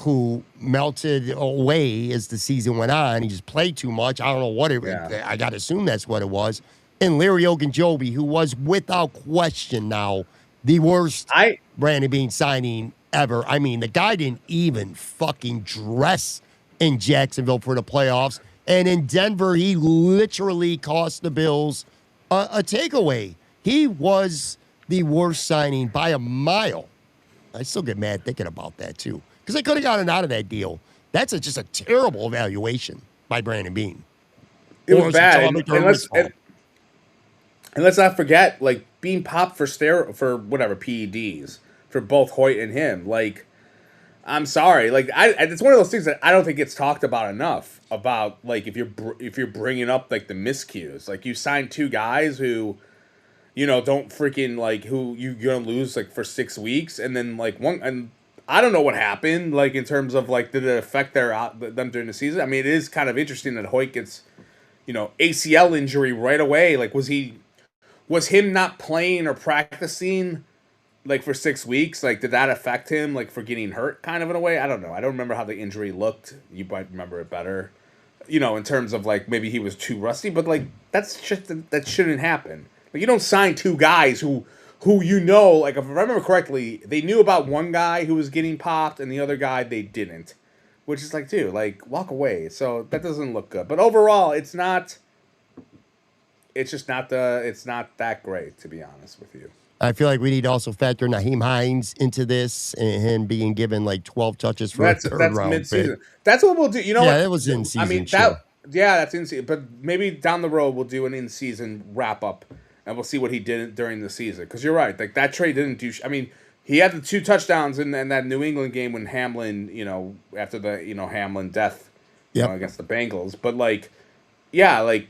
who melted away as the season went on. He just played too much. I don't know what I got to assume that's what it was. And Larry Ogunjobi, who was without question now the worst Brandon Beane signing ever. I mean, the guy didn't even fucking dress in Jacksonville for the playoffs. And in Denver, he literally cost the Bills a takeaway. He was the worst signing by a mile. I still get mad thinking about that, too, because they could have gotten out of that deal. That's just a terrible evaluation by Brandon Beane. It was bad. And let's not forget, Beane popped for PEDs for both Hoyt and him. I'm sorry. It's one of those things that I don't think gets talked about enough. About if you're bringing up the miscues. You signed 2 guys who, don't freaking who you're gonna lose for 6 weeks, and then one, and I don't know what happened. Like in terms of like, did it affect them during the season? I mean, it is kind of interesting that Hoyt gets, ACL injury right away. Like, was him not playing or practicing like for 6 weeks? Like, did that affect him like for getting hurt kind of in a way? I don't know. I don't remember how the injury looked. You might remember it better. In terms of like maybe he was too rusty, but like that's just that shouldn't happen. Like you don't sign two guys who like if I remember correctly, they knew about one guy who was getting popped and the other guy they didn't. Which is like, dude, like walk away. So that doesn't look good. But overall, it's just not that great, to be honest with you. I feel like we need to also factor Nyheim Hines into this and him being given like 12 touches for a third round mid-season. pick. That's what we'll do. You know what? Yeah, that was in season. I mean, that's in season. But maybe down the road we'll do an in-season wrap-up and we'll see what he did during the season. Because you're right. Like, that trade didn't do... I mean, he had the 2 touchdowns in that New England game when Hamlin, after the, Hamlin death against the Bengals. But, like, yeah, like...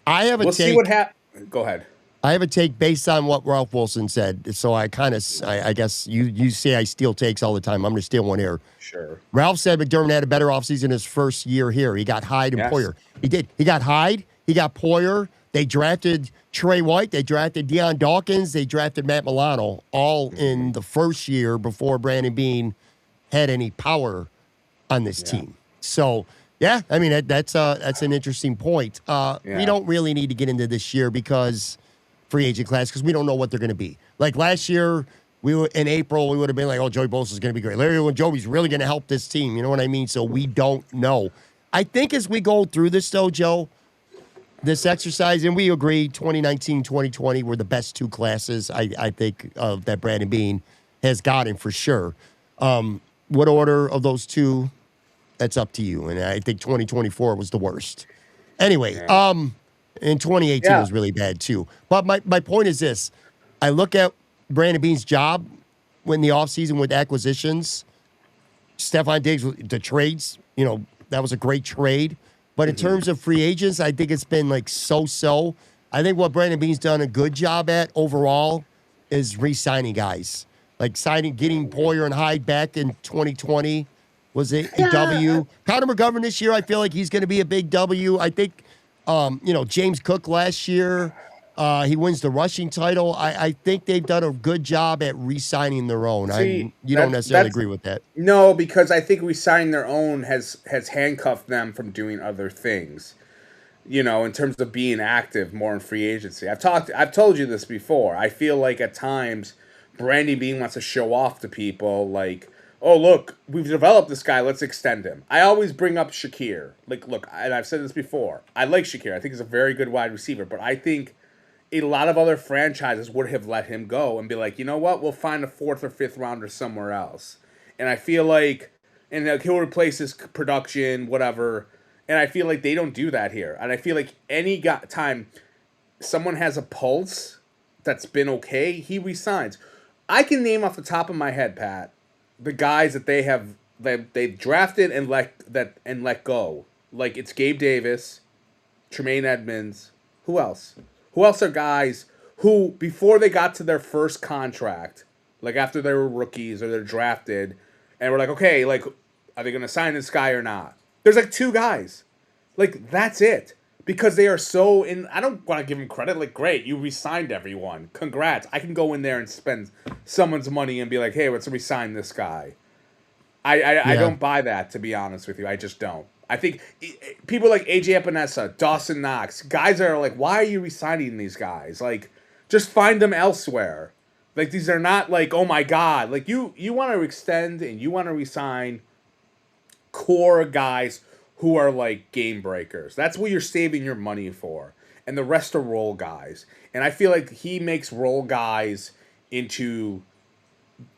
I have a we'll see what happens. Go ahead. I have a take based on what Ralph Wilson said. So I guess you say I steal takes all the time. I'm going to steal one here. Sure. Ralph said McDermott had a better offseason his first year here. He got Hyde and Poyer. He did. He got Hyde. He got Poyer. They drafted Trey White. They drafted Deion Dawkins. They drafted Matt Milano all in the first year before Brandon Beane had any power on this team. So, yeah, I mean, that's an interesting point. We don't really need to get into this year because free agent class because we don't know what they're going to be. Like last year, in April, we would have been like, oh, Joey Bosa is going to be great. Larry Ogunjobi's really going to help this team. You know what I mean? So we don't know. I think as we go through this, though, Joe, this exercise, and we agree 2019, 2020 were the best 2 classes, I think, that Brandon Beane has gotten for sure. What order of those 2? That's up to you. And I think 2024 was the worst. Anyway, and 2018 was really bad too. But my point is this. I look at Brandon Beane's job in the offseason with acquisitions. Stephon Diggs, the trades, that was a great trade. But in terms of free agents, I think it's been like so-so. I think what Brandon Beane's done a good job at overall is re-signing guys. Like getting Poyer and Hyde back in 2020 was a W. Connor McGovern this year, I feel like he's going to be a big W. I think, James Cook last year, he wins the rushing title. I think they've done a good job at re-signing their own. You don't necessarily agree with that. No, because I think re-signing their own has handcuffed them from doing other things. In terms of being active more in free agency. I've told you this before. I feel like at times Brandon Beane wants to show off to people like, oh, look, we've developed this guy. Let's extend him. I always bring up Shakir. Like, look, and I've said this before. I like Shakir. I think he's a very good wide receiver. But I think a lot of other franchises would have let him go and be like, you know what? We'll find a 4th or 5th rounder somewhere else. And I feel like, and he'll replace his production, whatever. And I feel like they don't do that here. And I feel like any time someone has a pulse that's been okay, he resigns. I can name off the top of my head, Pat, the guys that they've drafted and let go. Like it's Gabe Davis, Tremaine Edmonds. Who else? Who else are guys who before they got to their first contract, like after they were rookies or they're drafted, and we're like, okay, like are they gonna sign this guy or not? There's like 2 guys. Like that's it. Because they are so in. I don't want to give them credit. Like, great, you re-signed everyone. Congrats. I can go in there and spend someone's money and be like, hey, let's re-sign this guy. I don't buy that, to be honest with you. I just don't. I think people like AJ Epinesa, Dawson Knox, guys that are like, why are you re-signing these guys? Like, just find them elsewhere. Like, these are not like, oh my God. Like, you want to extend and you want to re-sign core guys who are like game breakers. That's what you're saving your money for. And the rest are role guys. And I feel like he makes role guys into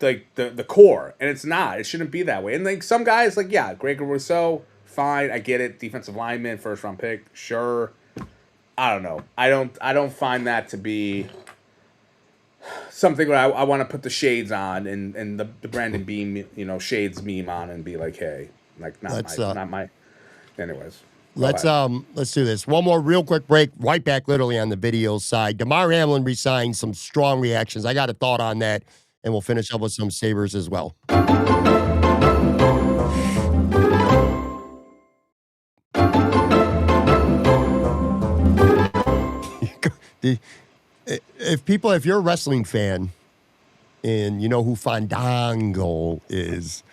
like the core. And it's not. It shouldn't be that way. And like some guys, like, yeah, Gregor Rousseau, fine, I get it. Defensive lineman, 1st round pick, sure. I don't know. I don't find that to be something that I want to put the shades on and the Brandon Beane, shades meme on and be like, hey, like not my anyways. Let's do this. One more real quick break. Right back literally on the video side. Damar Hamlin resigned, some strong reactions. I got a thought on that and we'll finish up with some Sabres as well. If you're a wrestling fan and you know who Fandango is,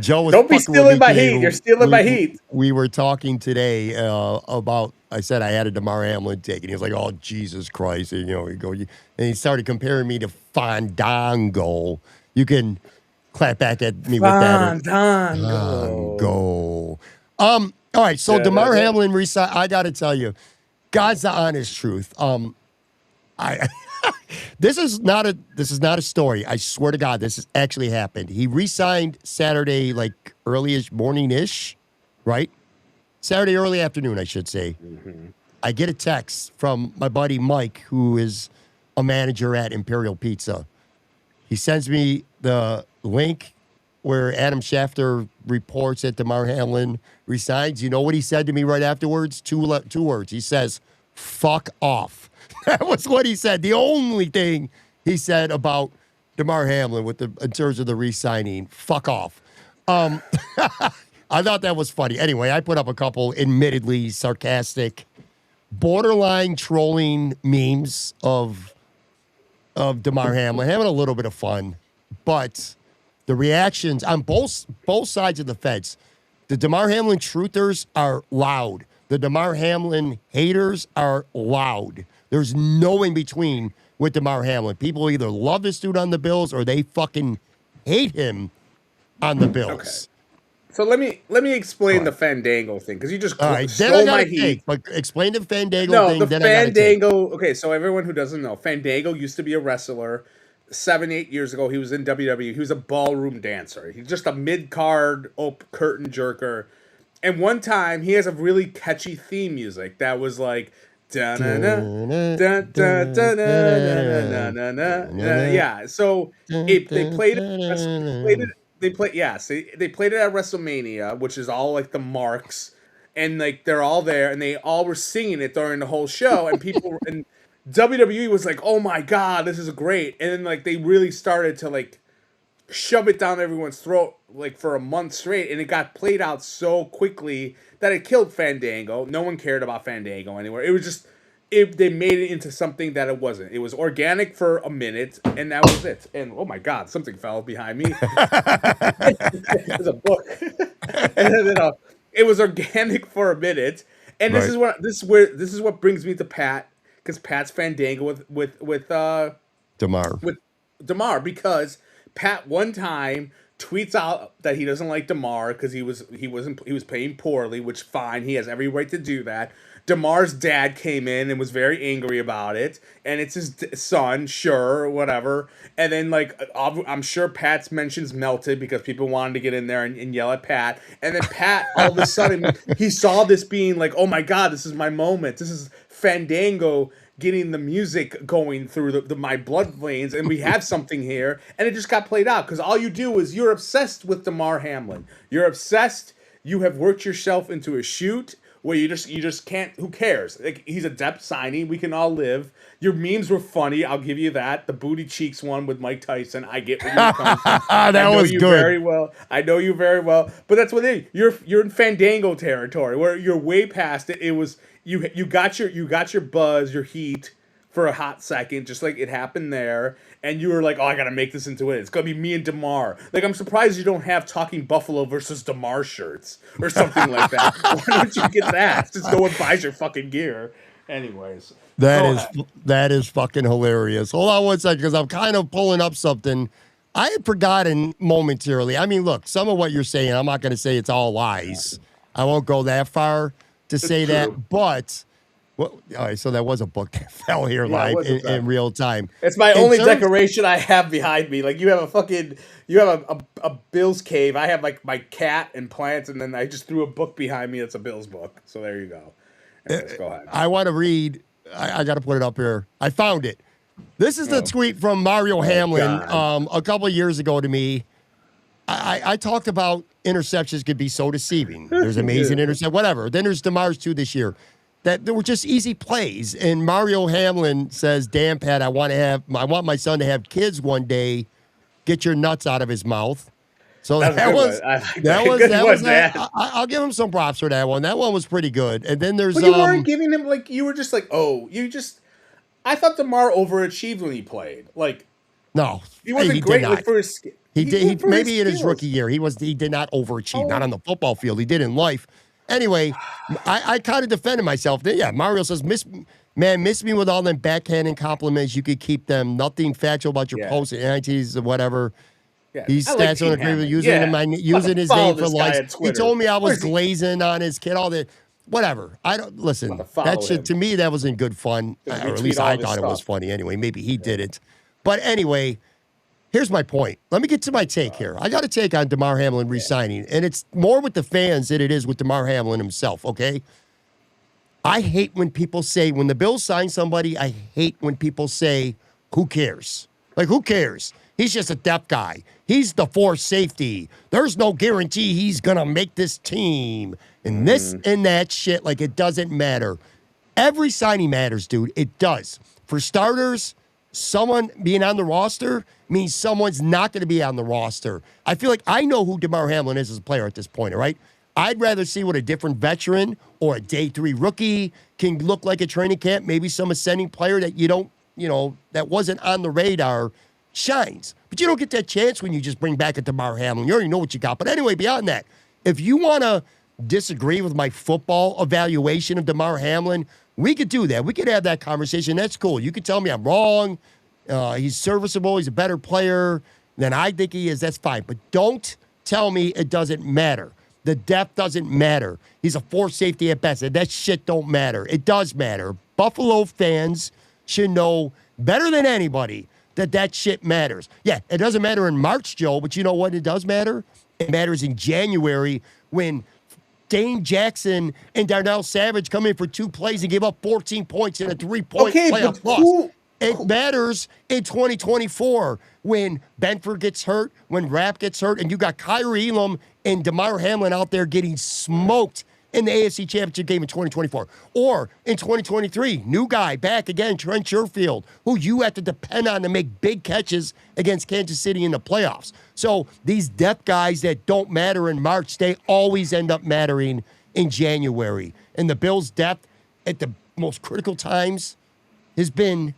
Joe was Don't be fucking with stealing me my today. heat. You're stealing my heat. We were talking today about. I said I had a Damar Hamlin take, and he was like, "Oh Jesus Christ!" And, and he started comparing me to Fandango. You can clap back at me with that. Fandango. All right, so Damar Hamlin resigned. I got to tell you, God's the honest truth. I this is not a story. I swear to God, this has actually happened. He re-signed Saturday, like early-ish, morning-ish, right? Saturday early afternoon, I should say. Mm-hmm. I get a text from my buddy Mike, who is a manager at Imperial Pizza. He sends me the link where Adam Schefter reports that Damar Hamlin resigns. You know what he said to me right afterwards? Two words. He says, "Fuck off." That was what he said. The only thing he said about Damar Hamlin in terms of the re-signing, fuck off. I thought that was funny. Anyway, I put up a couple admittedly sarcastic, borderline trolling memes of Damar Hamlin, having a little bit of fun. But the reactions on both sides of the fence, the Damar Hamlin truthers are loud. The Damar Hamlin haters are loud. There's no in between with Damar Hamlin. People either love this dude on the Bills or they fucking hate him on the Bills. Okay. So let me explain the Fandango thing, because you just stole my heat. But explain the Fandango thing. No, the Fandango. Okay, so everyone who doesn't know, Fandango used to be a wrestler. 7-8 years ago, he was in WWE. He was a ballroom dancer. He's just a mid-card curtain jerker. And one time, he has a really catchy theme music that was like, yeah. So they played it. They played it at WrestleMania, which is all like the marks, and like they're all there, and they all were singing it during the whole show, and people and WWE was like, "Oh my God, this is great!" And then like they really started to like shove it down everyone's throat like for a month straight, and it got played out so quickly that it killed Fandango. No one cared about Fandango anymore. It was just. They made it into something that it wasn't. It was organic for a minute, and that was it. And oh my God, something fell behind me. There's a book, and then it was organic for a minute. And this is what brings me to Pat, because Pat's Fandango with Damar. With Damar, because Pat one time tweets out that he doesn't like Damar because he was paying poorly, which fine, he has every right to do that. Damar's dad came in and was very angry about it, and it's his son, sure, whatever. And then, like, I'm sure Pat's mentions melted because people wanted to get in there and yell at Pat. And then Pat, all of a sudden, he saw this being like, oh my God, this is my moment. This is Fandango getting the music going through my blood veins, and we have something here. And it just got played out because all you do is you're obsessed with Damar Hamlin. You're obsessed. You have worked yourself into a shoot where you just can't. Who cares? Like, he's a depth signing. We can all live. Your memes were funny. I'll give you that. The booty cheeks one with Mike Tyson. I get where you're coming from. That was good. Very well. I know you very well. But that's what it is. You're in Fandango territory where you're way past it. It was you got your buzz, your heat for a hot second, just like it happened there. And you were like, oh, I gotta make this into it. It's gonna be me and Damar. Like, I'm surprised you don't have Talking Buffalo versus Damar shirts or something like that. Why don't you get that? Since no one buys your fucking gear. Anyways. That is fucking hilarious. Hold on one second, because I'm kind of pulling up something. I had forgotten momentarily. I mean, look, some of what you're saying, I'm not gonna say it's all lies. I won't go that far to say that, but well, all right, so that was a book that fell here live in real time. It's my only decoration I have behind me. Like, you have a Bills cave. I have like my cat and plants, and then I just threw a book behind me. It's a Bills book. So there you go. Anyways, go ahead. I want to read. I got to put it up here. I found it. This is the tweet from Mario Hamlin a couple of years ago to me. I talked about interceptions could be so deceiving. There's amazing intercept, whatever. Then there's Damar's 2 this year. That there were just easy plays. And Mario Hamlin says, damn, Pat, I want my son to have kids one day get your nuts out of his mouth. So That was I'll give him some props for that one. That one was pretty good. And then there's but you weren't giving him like you were just like, oh, you just. I thought Damar overachieved when he played. Like, no, he wasn't great like, for his. He did. Maybe in his rookie year, he did not overachieve. Not on the football field. He did in life. Anyway, I kind of defended myself. Yeah, Mario says, miss me with all them backhanding compliments. You could keep them. Nothing factual about your posts and NITs or whatever. Yeah, these stats don't agree with using his name for likes. He told me I was glazing on his kid. All that, whatever. I don't listen. That shit to me, that wasn't good fun. Or at least I thought it was funny. Anyway, maybe he didn't. But anyway, here's my point. Let me get to my take here. I got a take on Damar Hamlin re-signing, and it's more with the fans than it is with Damar Hamlin himself. Okay. I hate when people say when the Bills sign somebody. I hate when people say, "Who cares?" Like, who cares? He's just a depth guy. He's the force safety. There's no guarantee he's going to make this team. And this and that shit, like, it doesn't matter. Every signing matters, dude. It does. For starters, someone being on the roster means someone's not going to be on the roster. I feel like I know who Damar Hamlin is as a player at this point, all right? I'd rather see what a different veteran or a day 3 rookie can look like at training camp. Maybe some ascending player that you don't, that wasn't on the radar shines. But you don't get that chance when you just bring back a Damar Hamlin. You already know what you got. But anyway, beyond that, if you want to disagree with my football evaluation of Damar Hamlin, we could do that. We could have that conversation. That's cool. You could tell me I'm wrong. He's serviceable. He's a better player than I think he is. That's fine. But don't tell me it doesn't matter. The depth doesn't matter. He's a force safety at best. And that shit don't matter. It does matter. Buffalo fans should know better than anybody that shit matters. Yeah, it doesn't matter in March, Joe, but you know what? It does matter. It matters in January when Dane Jackson and Darnell Savage come in for 2 plays and give up 14 points in a 3-point playoff loss. It matters in 2024 when Benford gets hurt, when Rapp gets hurt, and you got Kyrie Elam and Damar Hamlin out there getting smoked in the AFC Championship game in 2024. Or in 2023, new guy back again, Trent Sherfield, who you have to depend on to make big catches against Kansas City in the playoffs. So these depth guys that don't matter in March, they always end up mattering in January. And the Bills' depth at the most critical times has been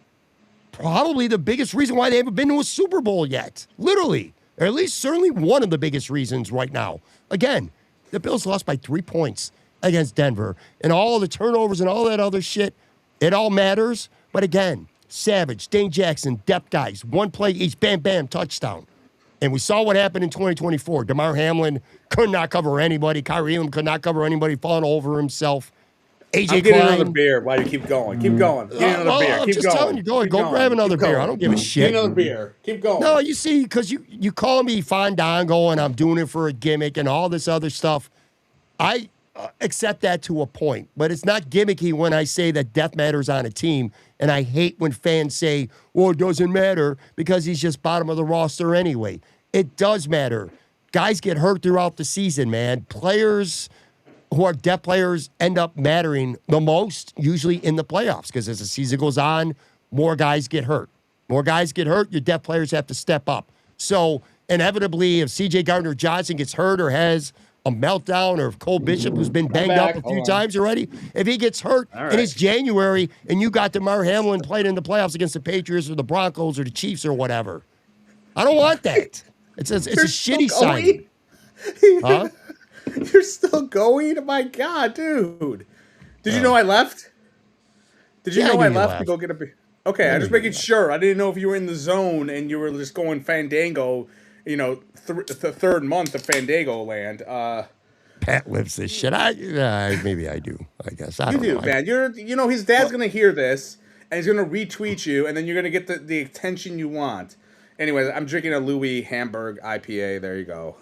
probably the biggest reason why they haven't been to a Super Bowl yet. Literally. Or at least certainly one of the biggest reasons right now. Again, the Bills lost by 3 points against Denver. And all the turnovers and all that other shit, it all matters. But again, Savage, Dane Jackson, depth guys, 1 play each, bam, bam, touchdown. And we saw what happened in 2024. Damar Hamlin could not cover anybody. Kyrie Elam could not cover anybody, falling over himself. AJ I'm getting another beer while you keep going. Keep going. Get another beer. I'm just telling you, go grab another beer. I don't give a shit. Get another beer. Keep going. No, you see, because you call me Fandango and I'm doing it for a gimmick and all this other stuff. I accept that to a point, but it's not gimmicky when I say that depth matters on a team, and I hate when fans say, well, it doesn't matter because he's just bottom of the roster anyway. It does matter. Guys get hurt throughout the season, man. Players who are depth players end up mattering the most, usually in the playoffs, because as the season goes on, more guys get hurt. More guys get hurt, your depth players have to step up. So inevitably, if C.J. Gardner-Johnson gets hurt or has a meltdown, or if Cole Bishop, who's been banged up a few times already, if he gets hurt and it's January and you got Damar Hamlin playing in the playoffs against the Patriots or the Broncos or the Chiefs or whatever, I don't want that. It's a shitty sign. Huh? You're still going? My God, dude. Did you know I left? Did you know I left to go get a beer? Okay, I'm just making sure. I didn't know if you were in the zone and you were just going Fandango, the third month of Fandango land. Pat lives this shit. Maybe I do. I guess I don't know. Man. His dad's gonna hear this and he's gonna retweet you, and then you're gonna get the attention you want. Anyways, I'm drinking a Louis Hamburg IPA. There you go.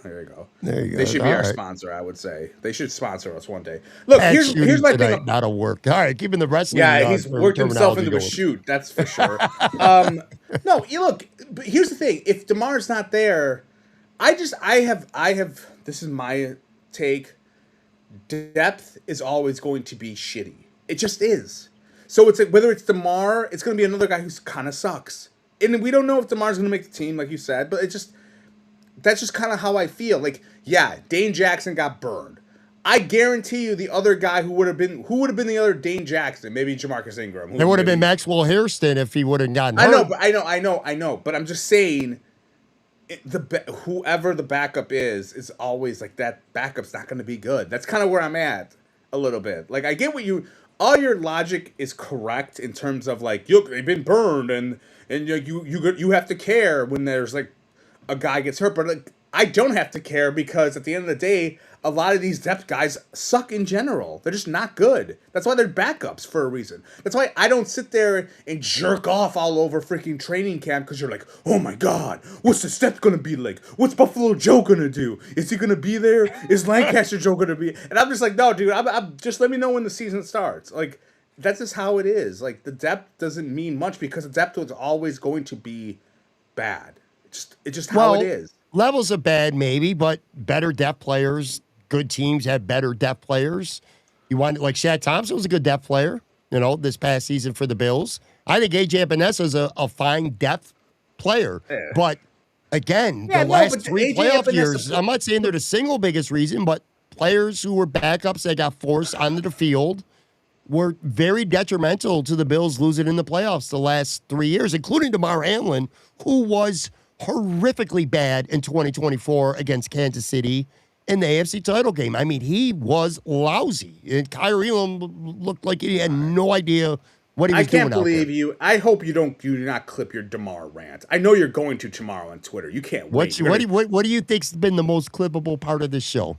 They should be our sponsor, I would say. They should sponsor us one day. Look, here's my thing. That'll work. All right, keeping the wrestling. Yeah, he's worked himself into a shoot. That's for sure. No, you look. But here's the thing. If Damar's not there, I have. This is my take. Depth is always going to be shitty. It just is. So it's like, whether it's Damar, it's going to be another guy who kind of sucks. and we don't know if Damar's going to make the team, like you said, but that's just kind of how I feel. Like, yeah, Dane Jackson got burned. I guarantee you the other guy who would have been the other Dane Jackson, maybe Jamarcus Ingram. It would have been Maxwell Hairston if he would have gotten hurt. I know. But I'm just saying, whoever the backup is always like that. Backup's not going to be good. That's kind of where I'm at a little bit. Like, I get all your logic is correct in terms of like, they've been burned and you have to care when there's like a guy gets hurt, but like, I don't have to care because at the end of the day, a lot of these depth guys suck in general. They're just not good. That's why they're backups for a reason. That's why I don't sit there and jerk off all over freaking training camp because you're like, oh my God, what's the step going to be like? What's Buffalo Joe going to do? Is he going to be there? Is Lancaster Joe going to be? And I'm just like, no, dude, I'm just let me know when the season starts. Like, that's just how it is. Like, the depth doesn't mean much because the depth is always going to be bad. It's just how it is. Levels of bad, maybe, but better depth players. Good teams have better depth players. You want like Shaq Thompson was a good depth player, this past season for the Bills. I think AJ Epinesa is a fine depth player. Yeah. But again, the last three playoff years, I'm not saying they're the single biggest reason, but players who were backups that got forced onto the field were very detrimental to the Bills losing in the playoffs the last 3 years, including Damar Hamlin, who was horrifically bad in 2024 against Kansas City in the AFC title game. I mean, he was lousy. And Kyrie looked like he had no idea what he was doing. I can't believe you. I hope you do not clip your Damar rant. I know you're going to tomorrow on Twitter. You can't wait. What do you think's been the most clippable part of this show?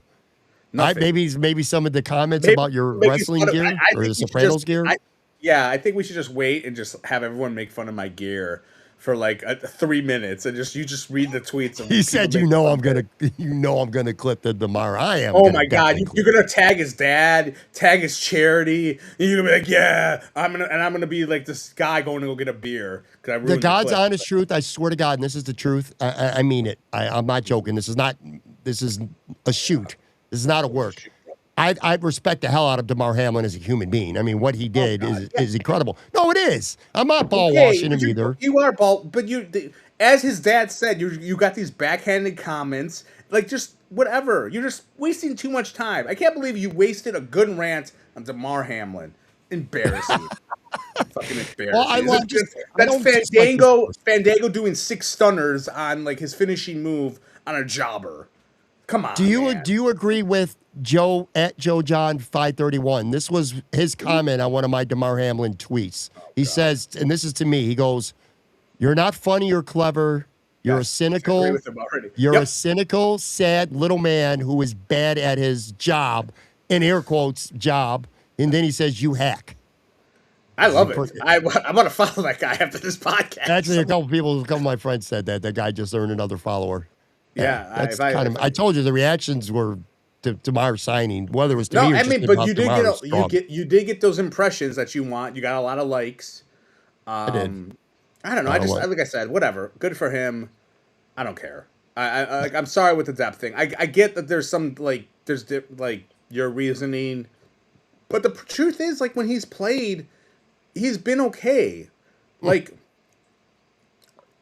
Maybe some of the comments about your wrestling gear or the Sopranos gear. I think we should just wait and just have everyone make fun of my gear for like 3 minutes and you just read the tweets. He said, I'm gonna clip the Damar. I am. Oh my God, you're gonna tag his dad, tag his charity. And you're gonna be like, yeah, I'm gonna be like this guy going to go get a beer. The God's honest truth. I swear to God, and this is the truth. I mean it. I'm not joking. This is a shoot. This is not a work. I respect the hell out of Damar Hamlin as a human being. I mean, what he did is incredible. No, it is. I'm not ball washing him either. You are ball, but as his dad said, you got these backhanded comments. Like, just whatever. You're just wasting too much time. I can't believe you wasted a good rant on Damar Hamlin. Embarrassing. Fucking embarrassing. Well, that's Fandango doing 6 stunners on like his finishing move on a jobber. Come on. Do you agree with Joe at Joe John 531? This was his comment on one of my Damar Hamlin tweets. He says, and this is to me, he goes, "You're not funny or clever. You're a cynical, a cynical, sad little man who is bad at his job," in air quotes, job. And then he says, "You hack." I love it. I'm going to follow that guy after this podcast. Actually, a couple of my friends said that. That guy just earned another follower. Yeah, I told you the reactions were to Damar signing, whether it was to me or I mean, but you did get those impressions that you want. You got a lot of likes. I did. I don't know. Like I said, whatever. Good for him. I don't care. I'm sorry with the depth thing. I get that there's some there's your reasoning, but the truth is when he's played, he's been okay.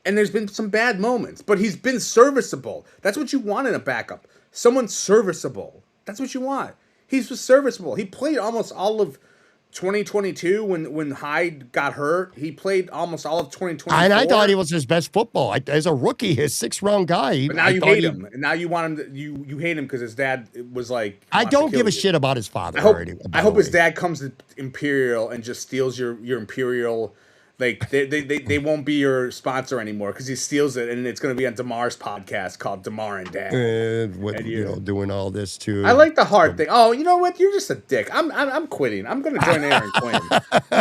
And there's been some bad moments, but he's been serviceable. That's what you want in a backup. Someone serviceable. That's what you want. He was serviceable. He played almost all of 2022 when Hyde got hurt. He played almost all of 2024. And I thought he was his best football. As a rookie, his 6th-round guy. But now you hate him. And now you want him you hate him because his dad was like... I don't give a shit about his father. I hope his dad comes to Imperial and just steals your Imperial... They won't be your sponsor anymore because he steals it, and it's going to be on Damar's podcast called Damar and Dad. Doing all this too. I like the heart thing. Oh, you know what? You're just a dick. I'm quitting. I'm going to join Aaron Quinn.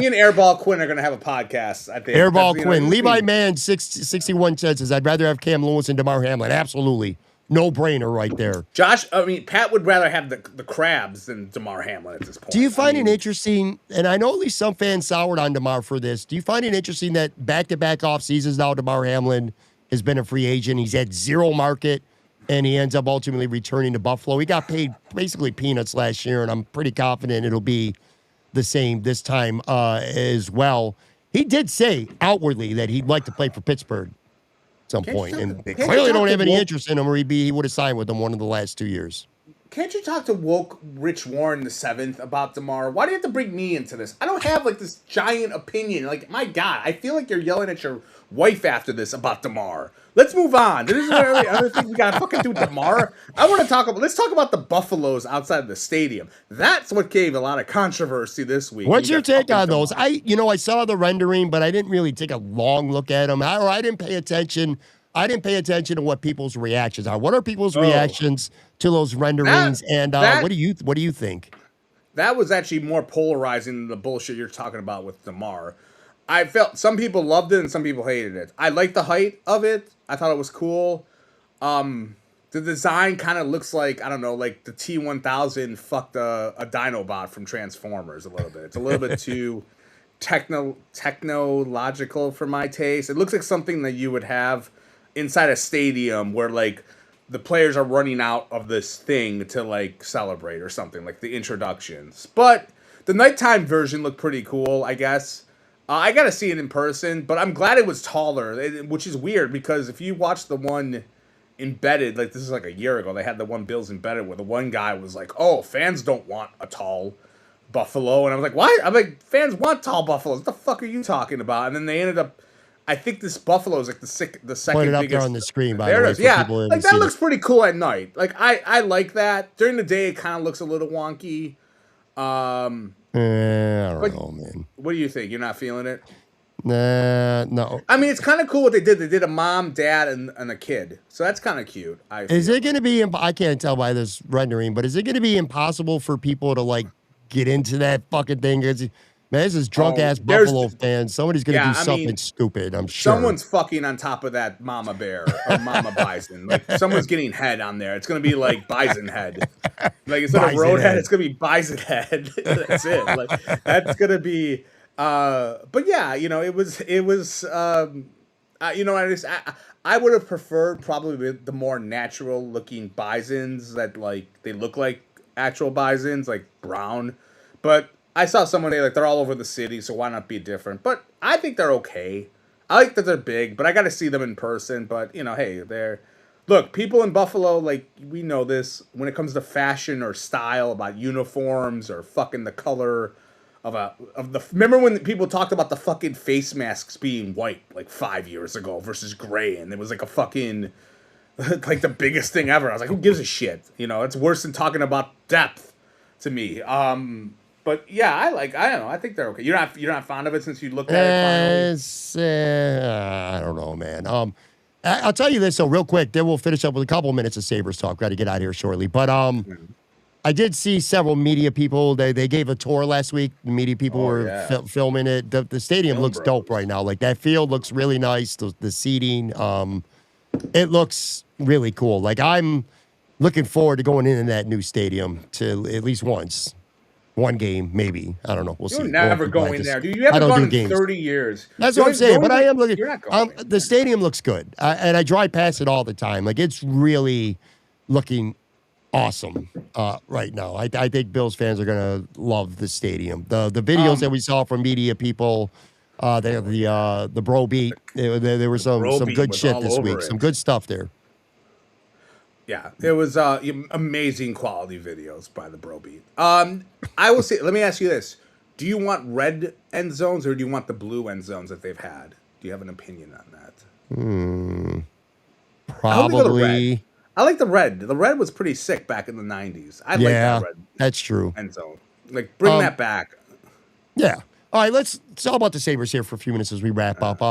Me and Airball Quinn are going to have a podcast. I think Airball Quinn. Levi Mann 61 says, "I'd rather have Cam Lewis and Damar Hamlin." Absolutely. No brainer right there. Pat would rather have the crabs than Damar Hamlin at this point. Do you find it interesting, and I know at least some fans soured on Damar for this, do you find it interesting that back-to-back off seasons now Damar Hamlin has been a free agent, he's had zero market, and he ends up ultimately returning to Buffalo? He got paid basically peanuts last year, and I'm pretty confident it'll be the same this time as well. He did say outwardly that he'd like to play for Pittsburgh at some point, and they can't clearly you talk don't to have any Woke- interest in him, or he would have signed with them one of the last 2 years. Can't you talk to woke Rich Warren the seventh about Damar? Why do you have to bring me into this? I don't have like this giant opinion. Like, my God, I feel like you're yelling at your wife after this about Damar. Let's move on. This is every other thing we gotta fucking do Damar. Let's talk about the Buffaloes outside the stadium. That's what gave a lot of controversy this week. What's your take on those? I saw the rendering, but I didn't really take a long look at them. I didn't pay attention. I didn't pay attention to what people's reactions are. What are people's reactions to those renderings? What do you think? That was actually more polarizing than the bullshit you're talking about with Damar. I felt some people loved it and some people hated it. I liked the height of it. I thought it was cool. The design kind of looks like, I don't know, like the T-1000 fucked a Dinobot from Transformers a little bit. It's a little bit too technological for my taste. It looks like something that you would have inside a stadium where like the players are running out of this thing to like celebrate or something, like the introductions. But the nighttime version looked pretty cool, I guess. I got to see it in person, but I'm glad it was taller, which is weird because if you watch the one embedded, like this is like a year ago, they had the one Bills embedded where the one guy was like, oh, fans don't want a tall Buffalo. And I was like, why? I'm like, fans want tall Buffaloes. What the fuck are you talking about? And then they ended up, I think this Buffalo is like the second Point it up biggest. there on the screen, by there the way. it is. Yeah, like that looks pretty cool at night. Like I like that. During the day, it kind of looks a little wonky. I don't know, man. What do you think? You're not feeling it? No. I mean, it's kind of cool what they did. They did a mom, dad, and a kid. So that's kind of cute. Is it going to be, I can't tell by this rendering, but is it going to be impossible for people to, like, get into that fucking thing? Man, this is drunk-ass Buffalo fans. Somebody's going to do something stupid, I'm sure. Someone's fucking on top of that mama bear or mama bison. Like, someone's getting head on there. It's going to be like bison head. Like, instead of road head, it's going to be bison head. That's it. Like, that's going to be... but yeah, it was I would have preferred probably the more natural looking bisons that like they look like actual bisons, like brown. But I saw someone they're all over the city, so why not be different? But I think they're okay. I like that they're big, but I got to see them in person. But hey, look, people in Buffalo, like we know this when it comes to fashion or style, about uniforms or fucking the color. Remember when people talked about the fucking face masks being white like 5 years ago versus gray, and it was like a fucking like the biggest thing ever. I was like, who gives a shit? It's worse than talking about depth to me. But yeah, I don't know. I think they're okay. You're not fond of it since you looked at it finally? I don't know, man. I'll tell you this, though, real quick. Then we'll finish up with a couple of minutes of Sabres talk. Got to get out of here shortly. But I did see several media people. They gave a tour last week. The media people were filming it. The stadium looks dope right now. Like, that field looks really nice. The seating, it looks really cool. Like, I'm looking forward to going into that new stadium to at least once. One game, maybe. I don't know. We'll see. You're never going there, dude. You haven't gone in 30 years. That's what I'm saying. But I am looking. You're not going the stadium looks good. And I drive past it all the time. Like, it's really looking awesome right now. I think Bills fans are gonna love the stadium. The videos that we saw from media people, the bro beat. There was some good shit this week. Some good stuff there. Yeah, it was amazing quality videos by the bro beat. I will say. Let me ask you this: do you want red end zones or do you want the blue end zones that they've had? Do you have an opinion on that? Probably. I like the red. The red was pretty sick back in the 90s. I like that red. That's true. End zone. Like, bring that back. Yeah. All right, let's talk about the Sabres here for a few minutes as we wrap up.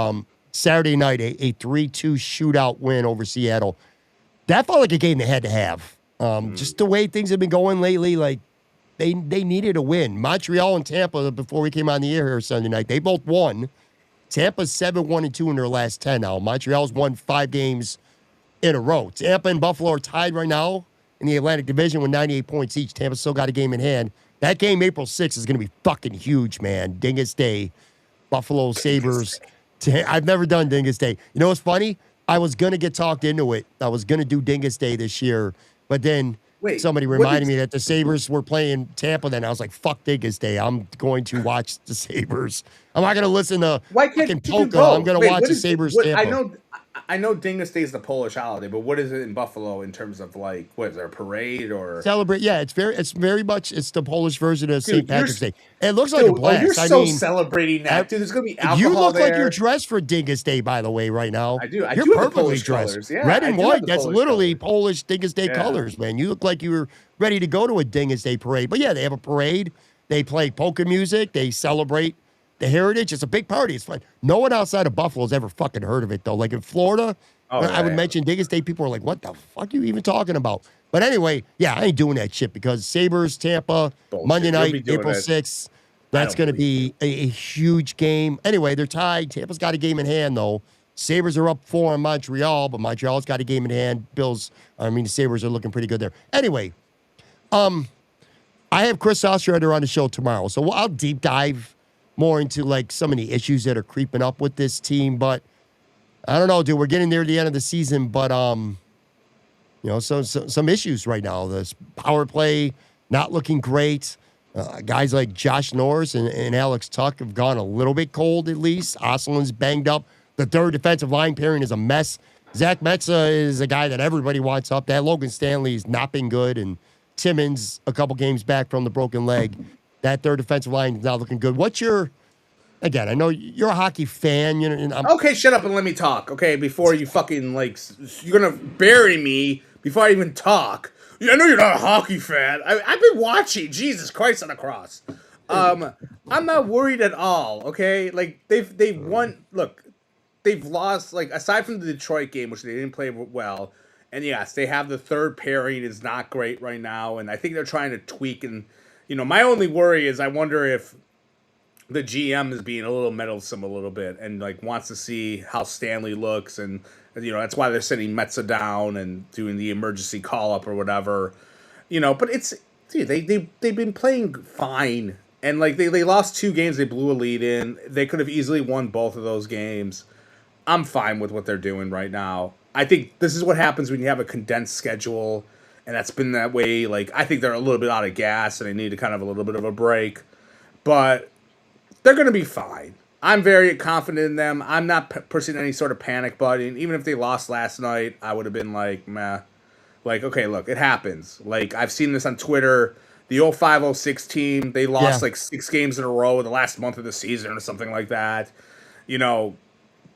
Saturday night, a 3-2 shootout win over Seattle. That felt like a game they had to have. Just the way things have been going lately, like, they needed a win. Montreal and Tampa, before we came on the air here Sunday night, they both won. Tampa's 7-1-2 in their last 10 now. Montreal's won 5 games in a row. Tampa and Buffalo are tied right now in the Atlantic Division with 98 points each. Tampa's still got a game in hand. That game, April 6th, is going to be fucking huge, man. Dingus Day. Buffalo Sabres. I've never done Dingus Day. You know what's funny? I was going to get talked into it. I was going to do Dingus Day this year. But then somebody reminded me that the Sabres were playing Tampa. Then I was like, "Fuck Dingus Day! I'm going to watch the Sabres. I'm not going to listen to fucking polka. I'm going to watch the Sabres Tampa." I know Dingus Day is the Polish holiday, but what is it in Buffalo in terms of like what is there a parade or celebrate? Yeah, it's very much the Polish version of St. Patrick's Day. It looks like a blast. You're so celebrating that, dude. There's gonna be alcohol. You look there. like you're dressed for Dingus Day, by the way, right now. I do. You're perfectly dressed. Yeah, red and white. That's literally Polish Dingus Day colors, man. You look like you were ready to go to a Dingus Day parade. But yeah, they have a parade. They play polka music. They celebrate the heritage. It's a big party. It's fun. No one outside of Buffalo has ever fucking heard of it, though. Like in Florida, I would mention Dingus Day. People are like, what the fuck are you even talking about? But anyway, yeah, I ain't doing that shit because Sabres, Tampa, Monday night, April 6th. That's going to be a huge game. Anyway, they're tied. Tampa's got a game in hand, though. Sabres are up 4 on Montreal, but Montreal's got a game in hand. The Sabres are looking pretty good there. Anyway, I have Chris Ostrander on the show tomorrow, so I'll deep dive more into like some of the issues that are creeping up with this team. But I don't know, dude. We're getting near the end of the season, but some issues right now. This power play not looking great. Guys like Josh Norris and Alex Tuck have gone a little bit cold, at least. Oslin's banged up. The third defensive line pairing is a mess. Zach Metza is a guy that everybody wants up. That Logan Stanley's not been good, and Timmons a couple games back from the broken leg. That third defensive line is not looking good. Again, I know you're a hockey fan. Okay, shut up and let me talk. Okay, before you fucking you're gonna bury me before I even talk. I know you're not a hockey fan. I've been watching. Jesus Christ on the cross. I'm not worried at all. Okay, like they've won. Look, they've lost. Like aside from the Detroit game, which they didn't play well, and yes, they have the third pairing is not great right now, and I think they're trying to tweak. And my only worry is I wonder if the GM is being a little meddlesome a little bit and wants to see how Stanley looks, and that's why they're sending Metza down and doing the emergency call up or whatever, but they've been playing fine, and they lost 2 games, they blew a lead in, they could have easily won both of those games. I'm fine with what they're doing right now. I think this is what happens when you have a condensed schedule, and that's been that way. I think they're a little bit out of gas and they need to kind of a little bit of a break, but they're going to be fine. I'm very confident in them. I'm not pushing any sort of panic button. Even if they lost last night, I would have been like, meh. Okay, look, it happens. I've seen this on Twitter. The 05-06 team, they lost 6 games in a row in the last month of the season or something like that.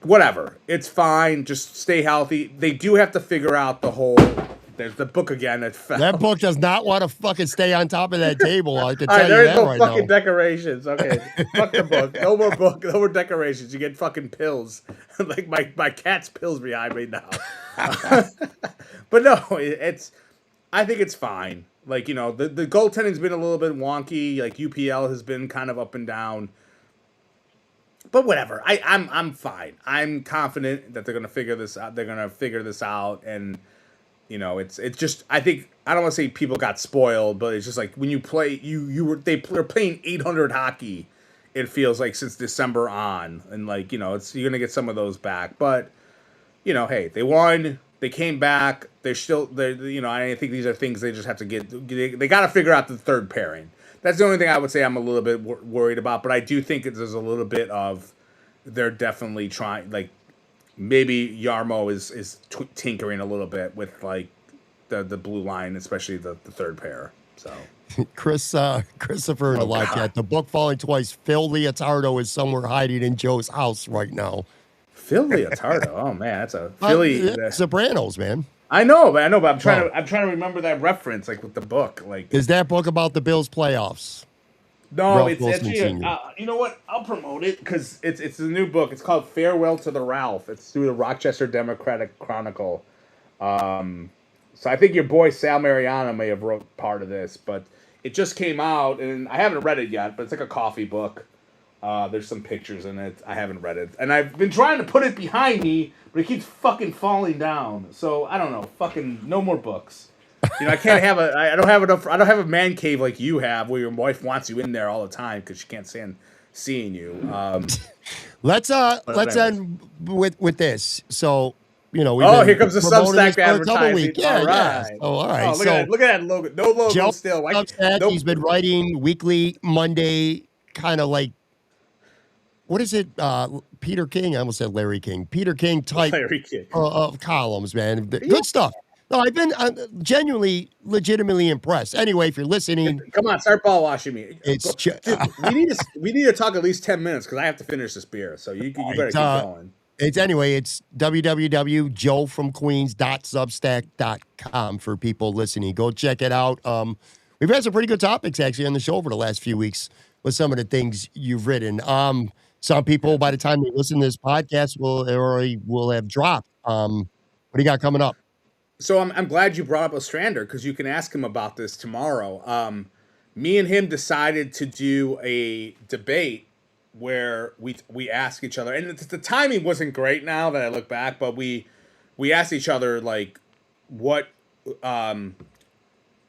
Whatever. It's fine. Just stay healthy. They do have to figure out the whole... There's the book again that fell. That book does not want to fucking stay on top of that table. I can tell you that right now. There is no fucking decorations. Okay, fuck the book. No more book. No more decorations. You get fucking pills. My cat's pills behind me now. But no, I think it's fine. The goaltending's been a little bit wonky. UPL has been kind of up and down. But whatever. I'm fine. I'm confident that they're gonna figure this out. They're gonna figure this out, and it's just, I think, I don't want to say people got spoiled, but it's just when you play, they're playing 800 hockey, it feels like, since December on, and you're gonna get some of those back, but hey, they won, they came back, I think these are things they just have to they got to figure out the third pairing. That's the only thing I would say I'm a little bit worried about, but I do think there's a little bit of, they're definitely trying, maybe Yarmo is tinkering a little bit with the blue line, especially the third pair. So Christopher in the live chat, the book falling twice. Phil Leotardo is somewhere hiding in Joe's house right now. Phil Leotardo, oh man, that's a Philly Sopranos, man. I know, but I'm trying to remember that reference with the book. Is that book about the Bills playoffs? No, Ralph it's Wilson actually, you know what? I'll promote it because it's a new book. It's called Farewell to the Ralph. It's through the Rochester Democratic Chronicle. So I think your boy Sal Mariano may have wrote part of this, but it just came out, and I haven't read it yet, but it's like a coffee book. There's some pictures in it. I haven't read it. And I've been trying to put it behind me, but it keeps fucking falling down. So I don't know. Fucking no more books. I can't have I don't have a man cave like you have where your wife wants you in there all the time because she can't stand seeing you. Let's end with this. So we've Oh, been here comes the promoting this Substack for a couple advertising. weeks. Yeah, All yeah. right. So, all right. Oh, So, look at that logo. No logo Joe still. Substack, Nope. he's been writing weekly, Monday, kind of like, what is it? Peter King. I almost said Larry King. Peter King type Larry King. of columns, man. Yeah. Good stuff. No, I'm genuinely, legitimately impressed. Anyway, if you're listening, Come on, start ball washing me. it's Dude, we need to talk at least 10 minutes because I have to finish this beer. So you better keep going. It's www.joefromqueens.substack.com for people listening. Go check it out. We've had some pretty good topics actually on the show over the last few weeks with some of the things you've written. Some people by the time they listen to this podcast will have dropped. What do you got coming up? So I'm glad you brought up Ostrander because you can ask him about this tomorrow. Me and him decided to do a debate where we ask each other, and the timing wasn't great now that I look back, but we asked each other like what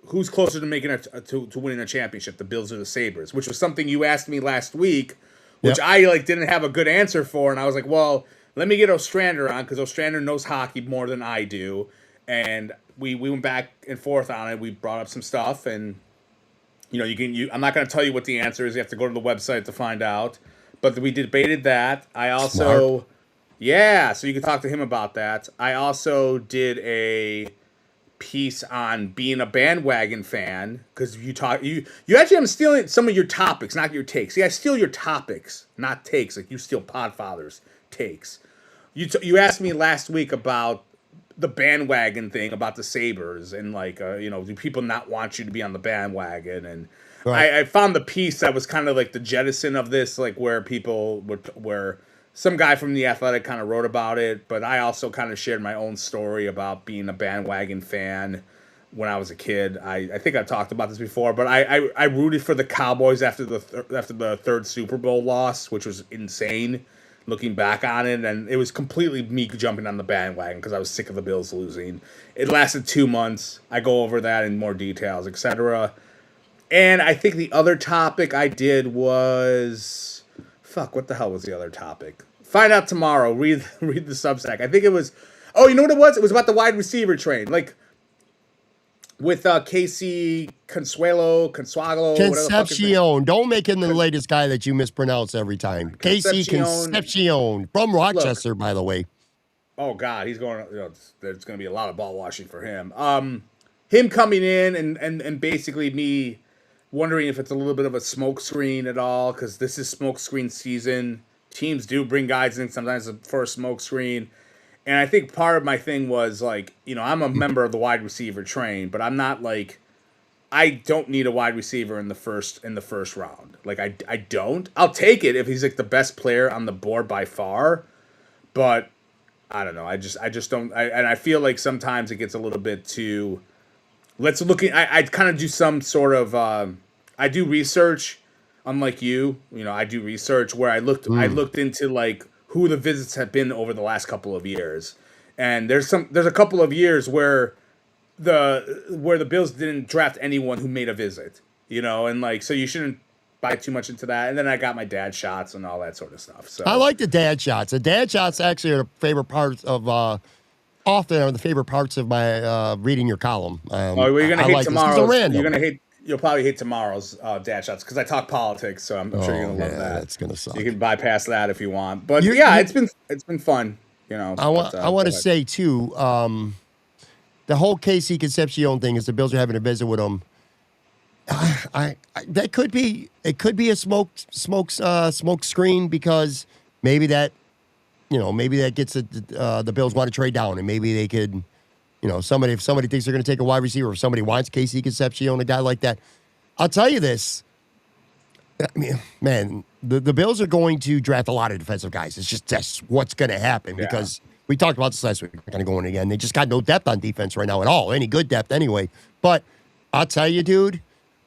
who's closer to making to winning a championship, the Bills or the Sabres, which was something you asked me last week, which Yep. I didn't have a good answer for, and I was like, well, let me get Ostrander on because Ostrander knows hockey more than I do, and we went back and forth on it. We brought up some stuff, and I'm not going to tell you what the answer is. You have to go to the website to find out. But we debated that. I also, so you can talk to him about that. I also did a piece on being a bandwagon fan because you actually I'm stealing some of your topics, not your takes. See, I steal your topics, not takes. Like you steal Podfather's takes. You asked me last week about the bandwagon thing about the Sabres and do people not want you to be on the bandwagon? And Right. I found the piece that was kind of like the jettison of this, like where some guy from The Athletic kind of wrote about it, but I also kind of shared my own story about being a bandwagon fan when I was a kid. I think I talked about this before, but I rooted for the Cowboys after the third Super Bowl loss, which was insane looking back on it, and it was completely me jumping on the bandwagon because I was sick of the Bills losing. It lasted 2 months. I go over that in more details, etc. And I think the other topic I did was what the hell was the other topic? Find out tomorrow. Read the Substack. I think it was. Oh, you know what it was? It was about the wide receiver train, like with Casey Consuelo, Concepcion. whatever. Don't make him the latest guy that you mispronounce every time. Casey Concepcion from Rochester, by the way. Oh God, he's going. There's going to be a lot of ball washing for him. Him coming in and basically me wondering if it's a little bit of a smokescreen at all because this is smokescreen season. Teams do bring guys in sometimes for a smokescreen. And I think part of my thing was I'm a member of the wide receiver train, but I'm not I don't need a wide receiver in the first round. I don't. I'll take it if he's the best player on the board by far, but I don't know. I just don't. And I feel like sometimes it gets a little bit too. Let's look at. I kind of do some sort of. I do research, unlike you. I do research where I looked into who the visits have been over the last couple of years, and there's a couple of years where the Bills didn't draft anyone who made a visit, and so you shouldn't buy too much into that. And then I got my dad shots and all that sort of stuff. So I like the dad shots. The dad shots actually are the favorite parts of often are the favorite parts of my reading your column. You're gonna hate tomorrow's. You'll probably hate tomorrow's dad shots because I talk politics, so I'm sure you're gonna love that. That's gonna suck. So you can bypass that if you want. But it's been fun. I want to say too, the whole Casey Concepcion thing is the Bills are having a visit with him. That could be a smoke screen because maybe that gets the Bills want to trade down and maybe they could. If somebody thinks they're going to take a wide receiver, if somebody wants Casey Concepcion, a guy like that, I'll tell you this. I mean, man, the Bills are going to draft a lot of defensive guys. It's just that's what's going to happen because we talked about this last week. We're kind of going again. They just got no depth on defense right now at all. Any good depth anyway. But I'll tell you, dude,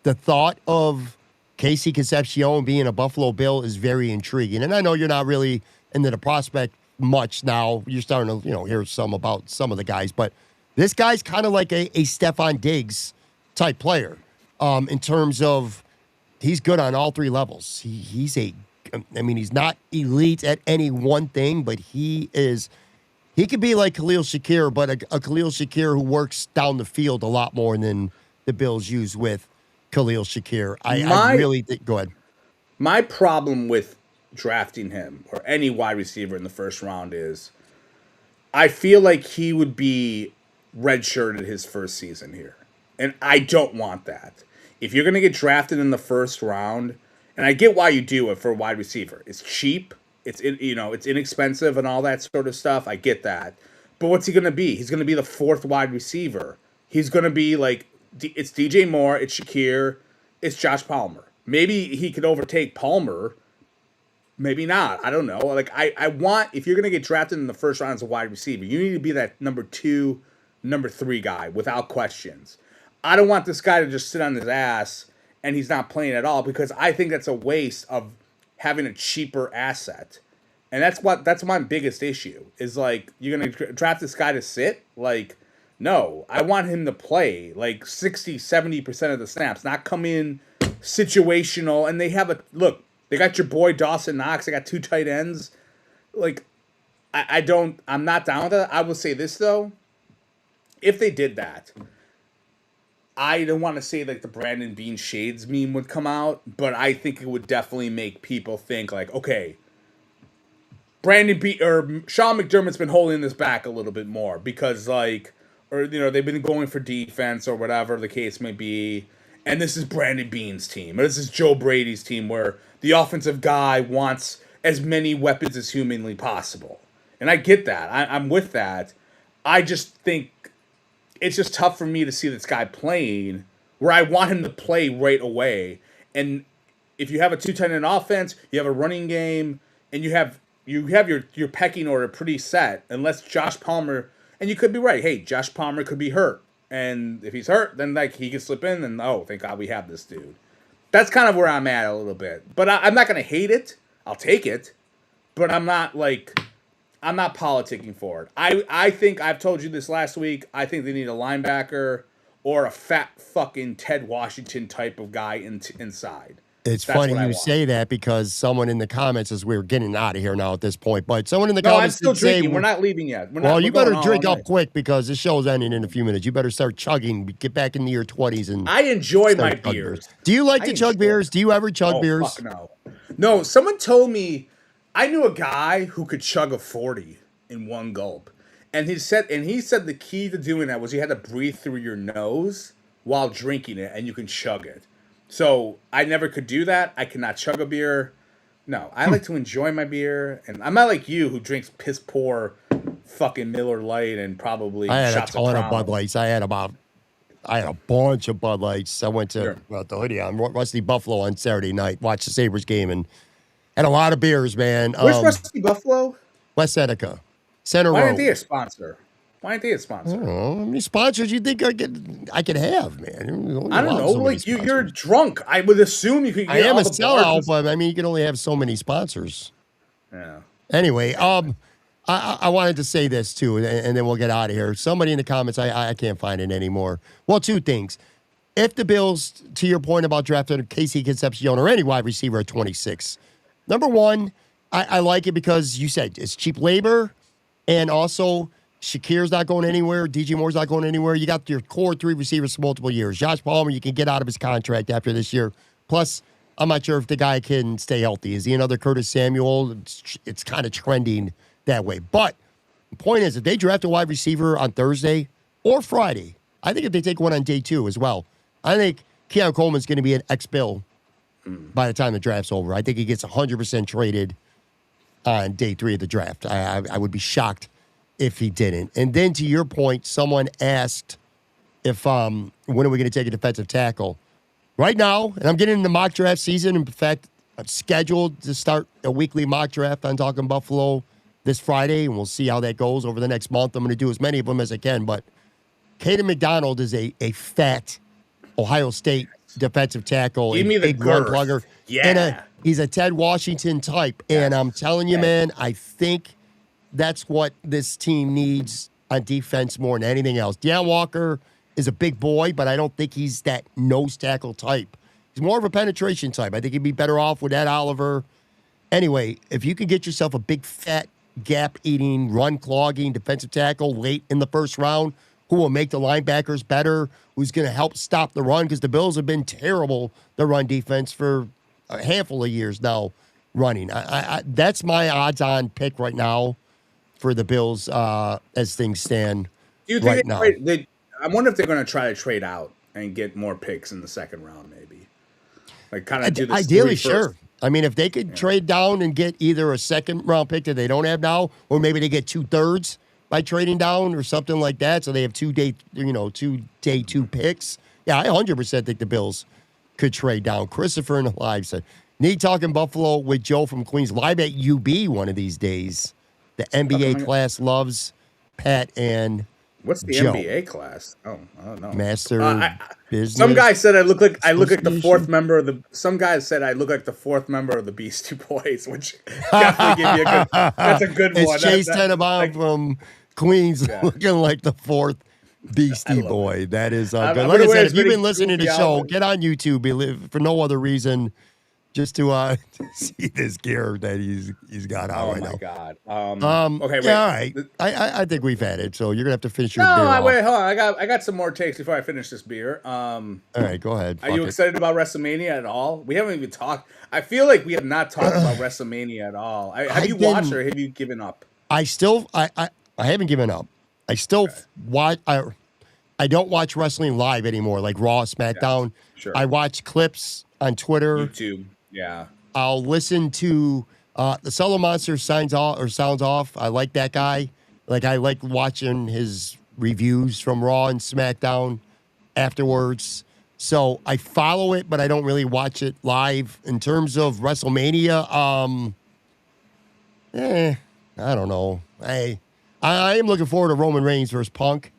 the thought of Casey Concepcion being a Buffalo Bill is very intriguing. And I know you're not really into the prospect much now. You're starting to, hear some about some of the guys, but this guy's kind of like a Stephon Diggs type player in terms of he's good on all three levels. He's not elite at any one thing, but he is He could be like Khalil Shakir, but a Khalil Shakir who works down the field a lot more than the Bills use with Khalil Shakir. I really think. Go ahead. My problem with drafting him or any wide receiver in the first round is I feel like he would be redshirted his first season here. And I don't want that. If you're going to get drafted in the first round, and I get why you do it for a wide receiver. It's cheap. It's inexpensive and all that sort of stuff. I get that. But what's he going to be? He's going to be the fourth wide receiver. He's going to be like, it's DJ Moore, it's Shakir, it's Josh Palmer. Maybe he could overtake Palmer. Maybe not. I don't know. Like I want, if you're going to get drafted in the first round as a wide receiver, you need to be that number 2, number 3 guy without questions. I don't want this guy to just sit on his ass and he's not playing at all, because I think that's a waste of having a cheaper asset. And that's my biggest issue is like, you're going to draft this guy to sit? Like, no, I want him to play like 60, 70% of the snaps, not come in situational. And they have they got your boy Dawson Knox. They got 2 tight ends. Like, I'm not down with that. I will say this though. If they did that, I don't want to say like the Brandon Beane shades meme would come out, but I think it would definitely make people think like, okay, Brandon Beane or Sean McDermott's been holding this back a little bit more because like, or they've been going for defense or whatever the case may be, and this is Brandon Beane's team, or this is Joe Brady's team where the offensive guy wants as many weapons as humanly possible, and I get that. I'm with that. I just think it's just tough for me to see this guy playing where I want him to play right away. And if you have a 2 tight end offense, you have a running game, and you have your pecking order pretty set, unless Josh Palmer, and you could be right. Hey, Josh Palmer could be hurt. And if he's hurt, then like he can slip in and, oh, thank God we have this dude. That's kind of where I'm at a little bit. But I'm not going to hate it. I'll take it. But I'm not politicking for it. I think I've told you this last week. I think they need a linebacker or a fat fucking Ted Washington type of guy inside. It's funny you say that because someone in the comments, as we're getting out of here now at this point, but someone in the comments I'm still drinking. We're not leaving yet. You better drink up quick because this show's ending in a few minutes. You better start chugging, get back into your 20s. And I enjoy my beers. Do you like to chug beers? Do you ever chug beers? Fuck no. No, someone told me, I knew a guy who could chug a 40 in one gulp. And he said the key to doing that was you had to breathe through your nose while drinking it, and you can chug it. So I never could do that. I cannot chug a beer. No, I like to enjoy my beer, and I'm not like you who drinks piss poor fucking Miller Lite and probably shots of ton of Bud Lights. I had a bunch of Bud Lights. I went to the hoodie on Rusty Buffalo on Saturday night, watched the Sabres game, and had a lot of beers, man. Where's Rusty Buffalo? West Seneca. Center Row. Why aren't they a sponsor? I don't know. How many sponsors you think I could have, man? I don't know. Like you're drunk. I would assume you could get I am a sellout, but I mean, you can only have so many sponsors. Yeah. Anyway, I wanted to say this too, and then we'll get out of here. Somebody in the comments, I can't find it anymore. Well, 2 things. If the Bills, to your point about drafting Casey Concepcion or any wide receiver at 26, number one, I like it because you said it's cheap labor, and also Shakir's not going anywhere. DJ Moore's not going anywhere. You got your core 3 receivers for multiple years. Josh Palmer, you can get out of his contract after this year. Plus, I'm not sure if the guy can stay healthy. Is he another Curtis Samuel? It's kind of trending that way. But the point is, if they draft a wide receiver on Thursday or Friday, I think if they take one on day 2 as well, I think Keon Coleman's going to be an ex-Bill by the time the draft's over. I think he gets 100% traded on day 3 of the draft. I would be shocked if he didn't. And then to your point, someone asked if when are we going to take a defensive tackle? Right now, and I'm getting into mock draft season. In fact, I'm scheduled to start a weekly mock draft on Talking Buffalo this Friday, and we'll see how that goes over the next month. I'm going to do as many of them as I can, but Caden McDonald is a fat Ohio State defensive tackle. Give me the run plugger. Yeah. And he's a Ted Washington type. Yeah. And I'm telling you, man, I think that's what this team needs on defense more than anything else. Deion Walker is a big boy, but I don't think he's that nose tackle type. He's more of a penetration type. I think he'd be better off with Ed Oliver. Anyway, if you can get yourself a big, fat gap-eating, run-clogging defensive tackle late in the first round who will make the linebackers better, who's going to help stop the run because the Bills have been terrible, the run defense, for a handful of years now running. That's my odds-on pick right now for the Bills as things stand Do you think now. I wonder if they're going to try to trade out and get more picks in the second round, maybe. Like kind of do this. Ideally, sure. I mean, if they could trade down and get either a second round pick that they don't have now, or maybe they get 2/3 by trading down or something like that, so they have two day two picks. Yeah, I 100% think the Bills could trade down. Christopher in the live said, "Need talking Buffalo with Joe from Queens live at UB one of these days. The NBA class loves Pat and." What's the Joe. NBA class? Oh, I don't know. Master business. Some guy said I look like the fourth member of the. Some guy said I look like the fourth member of the Beastie Boys, which definitely give you a good. That's a good one. It's Chase Tenenbaum from Queens, looking like the fourth Beastie Boy. That is good. Like I said, if you've been listening to the show, get on YouTube for no other reason. Just to see this gear that he's got out right now. Oh my God. Okay, wait. Yeah, all right. I think we've had it, so you're gonna have to finish your beer. Wait, hold on. I got some more takes before I finish this beer. All right, go ahead. Are you excited about WrestleMania at all? We haven't even talked. I feel like we have not talked about WrestleMania at all. Have you watched or have you given up? I haven't given up. I still watch. I don't watch wrestling live anymore, like Raw, SmackDown. Yes, sure. I watch clips on Twitter, YouTube. Yeah. I'll listen to the Solo Monster sounds off. I like that guy. Like I like watching his reviews from Raw and SmackDown afterwards. So I follow it, but I don't really watch it live. In terms of WrestleMania, I don't know. I am looking forward to Roman Reigns versus Punk.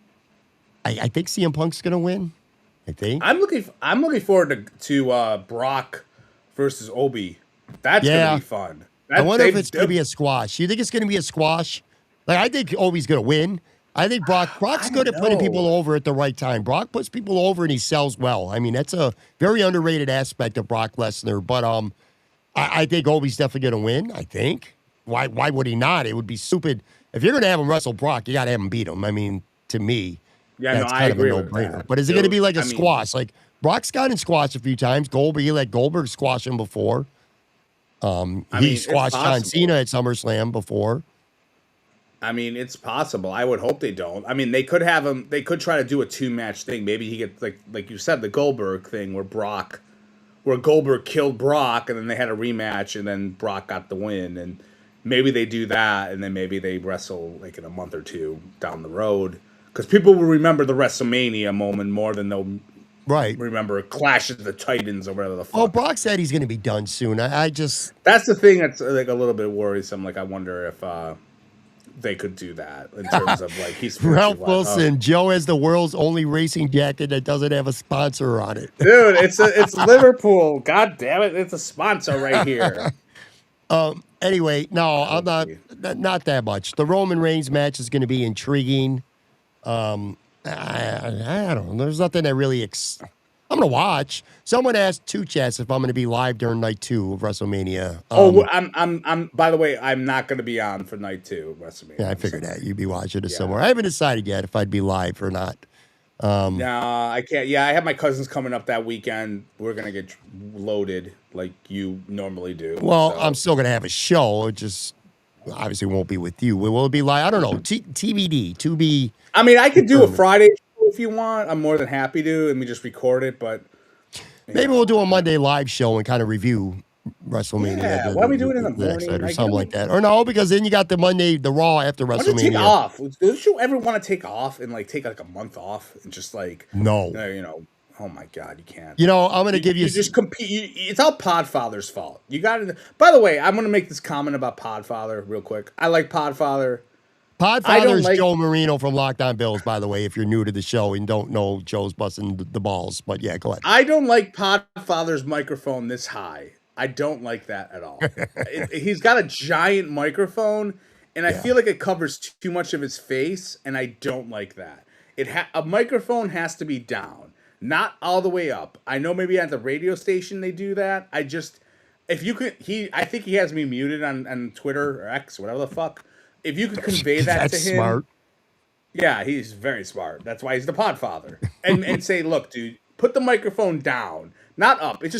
I think CM Punk's gonna win. I think. I'm looking forward to Brock versus Obi. That's gonna be fun. I wonder if it's gonna be a squash. You think it's gonna be a squash? Like I think Obi's gonna win. I think Brock's good at putting people over at the right time. Brock puts people over and he sells well. I mean, that's a very underrated aspect of Brock Lesnar. But I think Obi's definitely gonna win. I think. Why would he not? It would be stupid. If you're gonna have him wrestle Brock, you gotta have him beat him. I mean, to me, that's kind of a no-brainer. But is it gonna be like a squash? Like Brock's gotten squashed a few times. He let Goldberg squash him before. He squashed John Cena at SummerSlam before. I mean, it's possible. I would hope they don't. I mean, they could have him. They could try to do a 2-match thing. Maybe he gets like you said, the Goldberg thing where Goldberg killed Brock, and then they had a rematch, and then Brock got the win. And maybe they do that, and then maybe they wrestle like in a month or two down the road, because people will remember the WrestleMania moment more than they'll. Right. Remember Clash of the Titans or whatever the fuck. Oh, Brock said he's going to be done soon. I just... That's the thing that's like a little bit worrisome. Like, I wonder if they could do that in terms of like he's... Ralph Wilson, Joe has the world's only racing jacket that doesn't have a sponsor on it. Dude, it's Liverpool. God damn it. It's a sponsor right here. Anyway, no, I'm not that much. The Roman Reigns match is going to be intriguing. I don't know. There's nothing that really I'm going to watch. Someone asked Two Chats if I'm going to be live during night 2 of WrestleMania. I'm by the way, I'm not going to be on for night 2 of WrestleMania. Yeah, I figured that. You'd be watching it somewhere. I haven't decided yet if I'd be live or not. No, I can't. Yeah, I have my cousins coming up that weekend. We're going to get loaded like you normally do. Well, I'm still going to have a show. It just obviously won't be with you. Will it be live? I don't know. TBD. To be... I mean, I could do a Friday show if you want. I'm more than happy to, and we just record it. But maybe we'll do a Monday live show and kind of review WrestleMania. Yeah, why don't we do it in the morning or something like that? Or no, because then you got the Raw after WrestleMania. Why don't you take off? Don't you ever want to take off and like take like a month off and just like oh my God, you can't. I'm going to give you just compete. It's all Podfather's fault. You got to. By the way, I'm going to make this comment about Podfather real quick. I like Podfather. Podfather's Joe Marino from Locked On Bills, by the way, if you're new to the show and don't know Joe's busting the balls. But yeah, go ahead. I don't like Podfather's microphone this high. I don't like that at all. He's got a giant microphone, and I feel like it covers too much of his face, and I don't like that. A microphone has to be down, not all the way up. I know maybe at the radio station they do that. I think he has me muted on Twitter or X, whatever the fuck. if you could convey that to him, smart. Yeah, he's very smart. That's why he's the Podfather. And say, look, dude, put the microphone down, not up. It's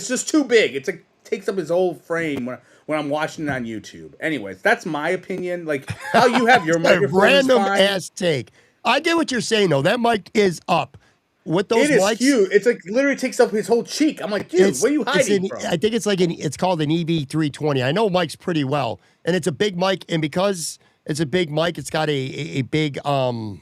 just too big. It takes up his whole frame when I'm watching it on YouTube. Anyways, that's my opinion. Like how you have your microphone. Random ass take. I get what you're saying though. That mic is up. With those mics, it is huge. It's like literally takes up his whole cheek. I'm like, dude, what are you hiding from? I think it's called an EV320. I know Mike's pretty well, and it's a big mic. And because it's a big mic, it's got a big I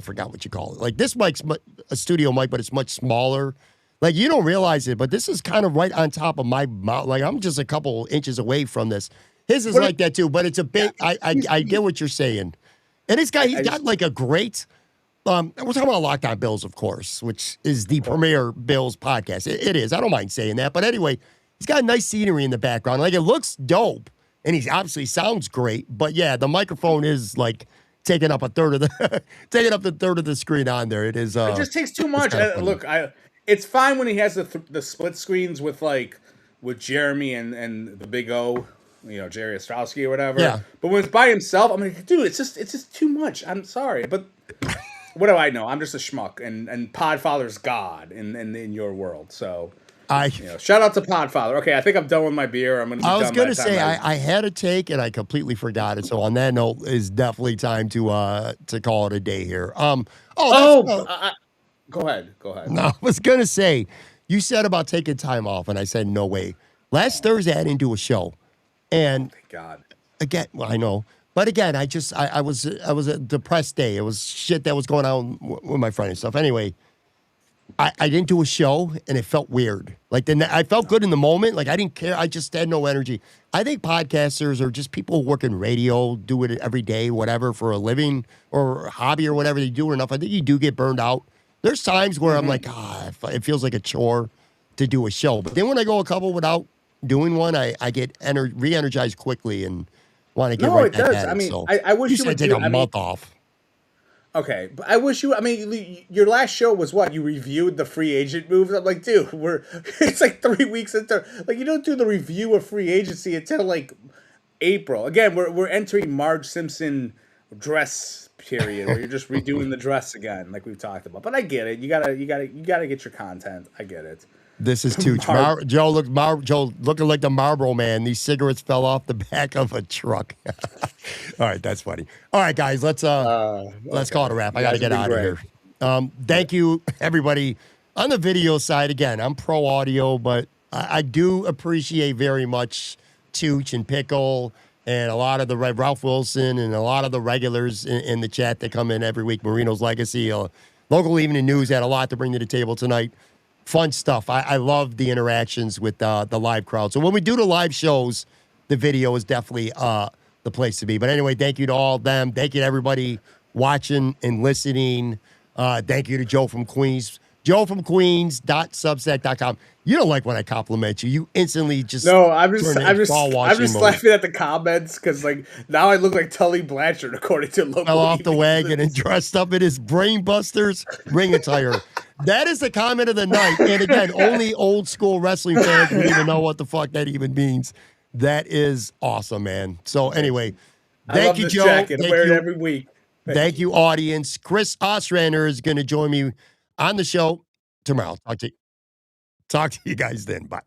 forgot what you call it. Like this mic's a studio mic, but it's much smaller. Like you don't realize it, but this is kind of right on top of my mouth. Like I'm just a couple inches away from this. His is like that too, but it's a big. Yeah. I get what you're saying, and he's got like a great. We're talking about Lockdown Bills, of course, which is the premier Bills podcast. It is. I don't mind saying that. But anyway, he's got nice scenery in the background. Like, it looks dope, and he obviously sounds great. But, yeah, the microphone is, like, taking up the third of the screen on there. It is. It just takes too much. Look, it's fine when he has the split screens with Jeremy and the Big O, Jerry Ostrowski or whatever. Yeah. But when it's by himself, I'm like, dude, it's just too much. I'm sorry, but... What do I know? I'm just a schmuck, and Podfather's God in your world. So, shout out to Podfather. Okay, I think I'm done with my beer. I was going to say I had a take and I completely forgot it. So on that note, it's definitely time to call it a day here. Go ahead. No, I was going to say you said about taking time off, and I said no way. Last Thursday I didn't do a show, and thank God. Again, well, I know. But again, I was a depressed day. It was shit that was going on with my friend and stuff. Anyway, I didn't do a show, and it felt weird. Like I felt good in the moment. Like I didn't care. I just had no energy. I think podcasters are just people who work in radio, do it every day, whatever, for a living or a hobby or whatever they do enough. I think you do get burned out. There's times where I'm like, it feels like a chore to do a show. But then when I go a couple without doing one, I get re-energized quickly and want to get right back at it. I mean, so I wish you would take a month off. Okay, but I wish you. I mean, your last show was what? You reviewed the free agent moves. I'm like, dude, it's like 3 weeks into. Like, you don't do the review of free agency until like April. Again, we're entering Marge Simpson dress period where you're just redoing the dress again, like we've talked about. But I get it. You gotta get your content. I get it. This is too Joe looking like the Marlboro Man. These cigarettes fell off the back of a truck. All right, that's funny. All right, guys, let's call it a wrap. I got to get out of here. Thank you, everybody. On the video side, again, I'm pro audio, but I do appreciate very much Tooch and Pickle and a lot of the Ralph Wilson and a lot of the regulars in the chat that come in every week. Marino's Legacy, Local Evening News had a lot to bring to the table tonight. Fun stuff. I love the interactions with the live crowd. So when we do the live shows, the video is definitely the place to be. But anyway, thank you to all of them. Thank you to everybody watching and listening. Thank you to Joe from Queens. Joe from Queens.substack.com. You don't like when I compliment you. You instantly just I'm just laughing at the comments because now I look like Tully Blanchard according to Local. Fell off the wagon and dressed up in his brain busters ring attire. That is the comment of the night. And again, only old school wrestling fans would even know what the fuck that even means. That is awesome, man. So anyway, thank you, Joe. Jacket. I wear it every week. Thank you, audience. Chris Ostrander is going to join me on the show tomorrow. Talk to you guys then. Bye.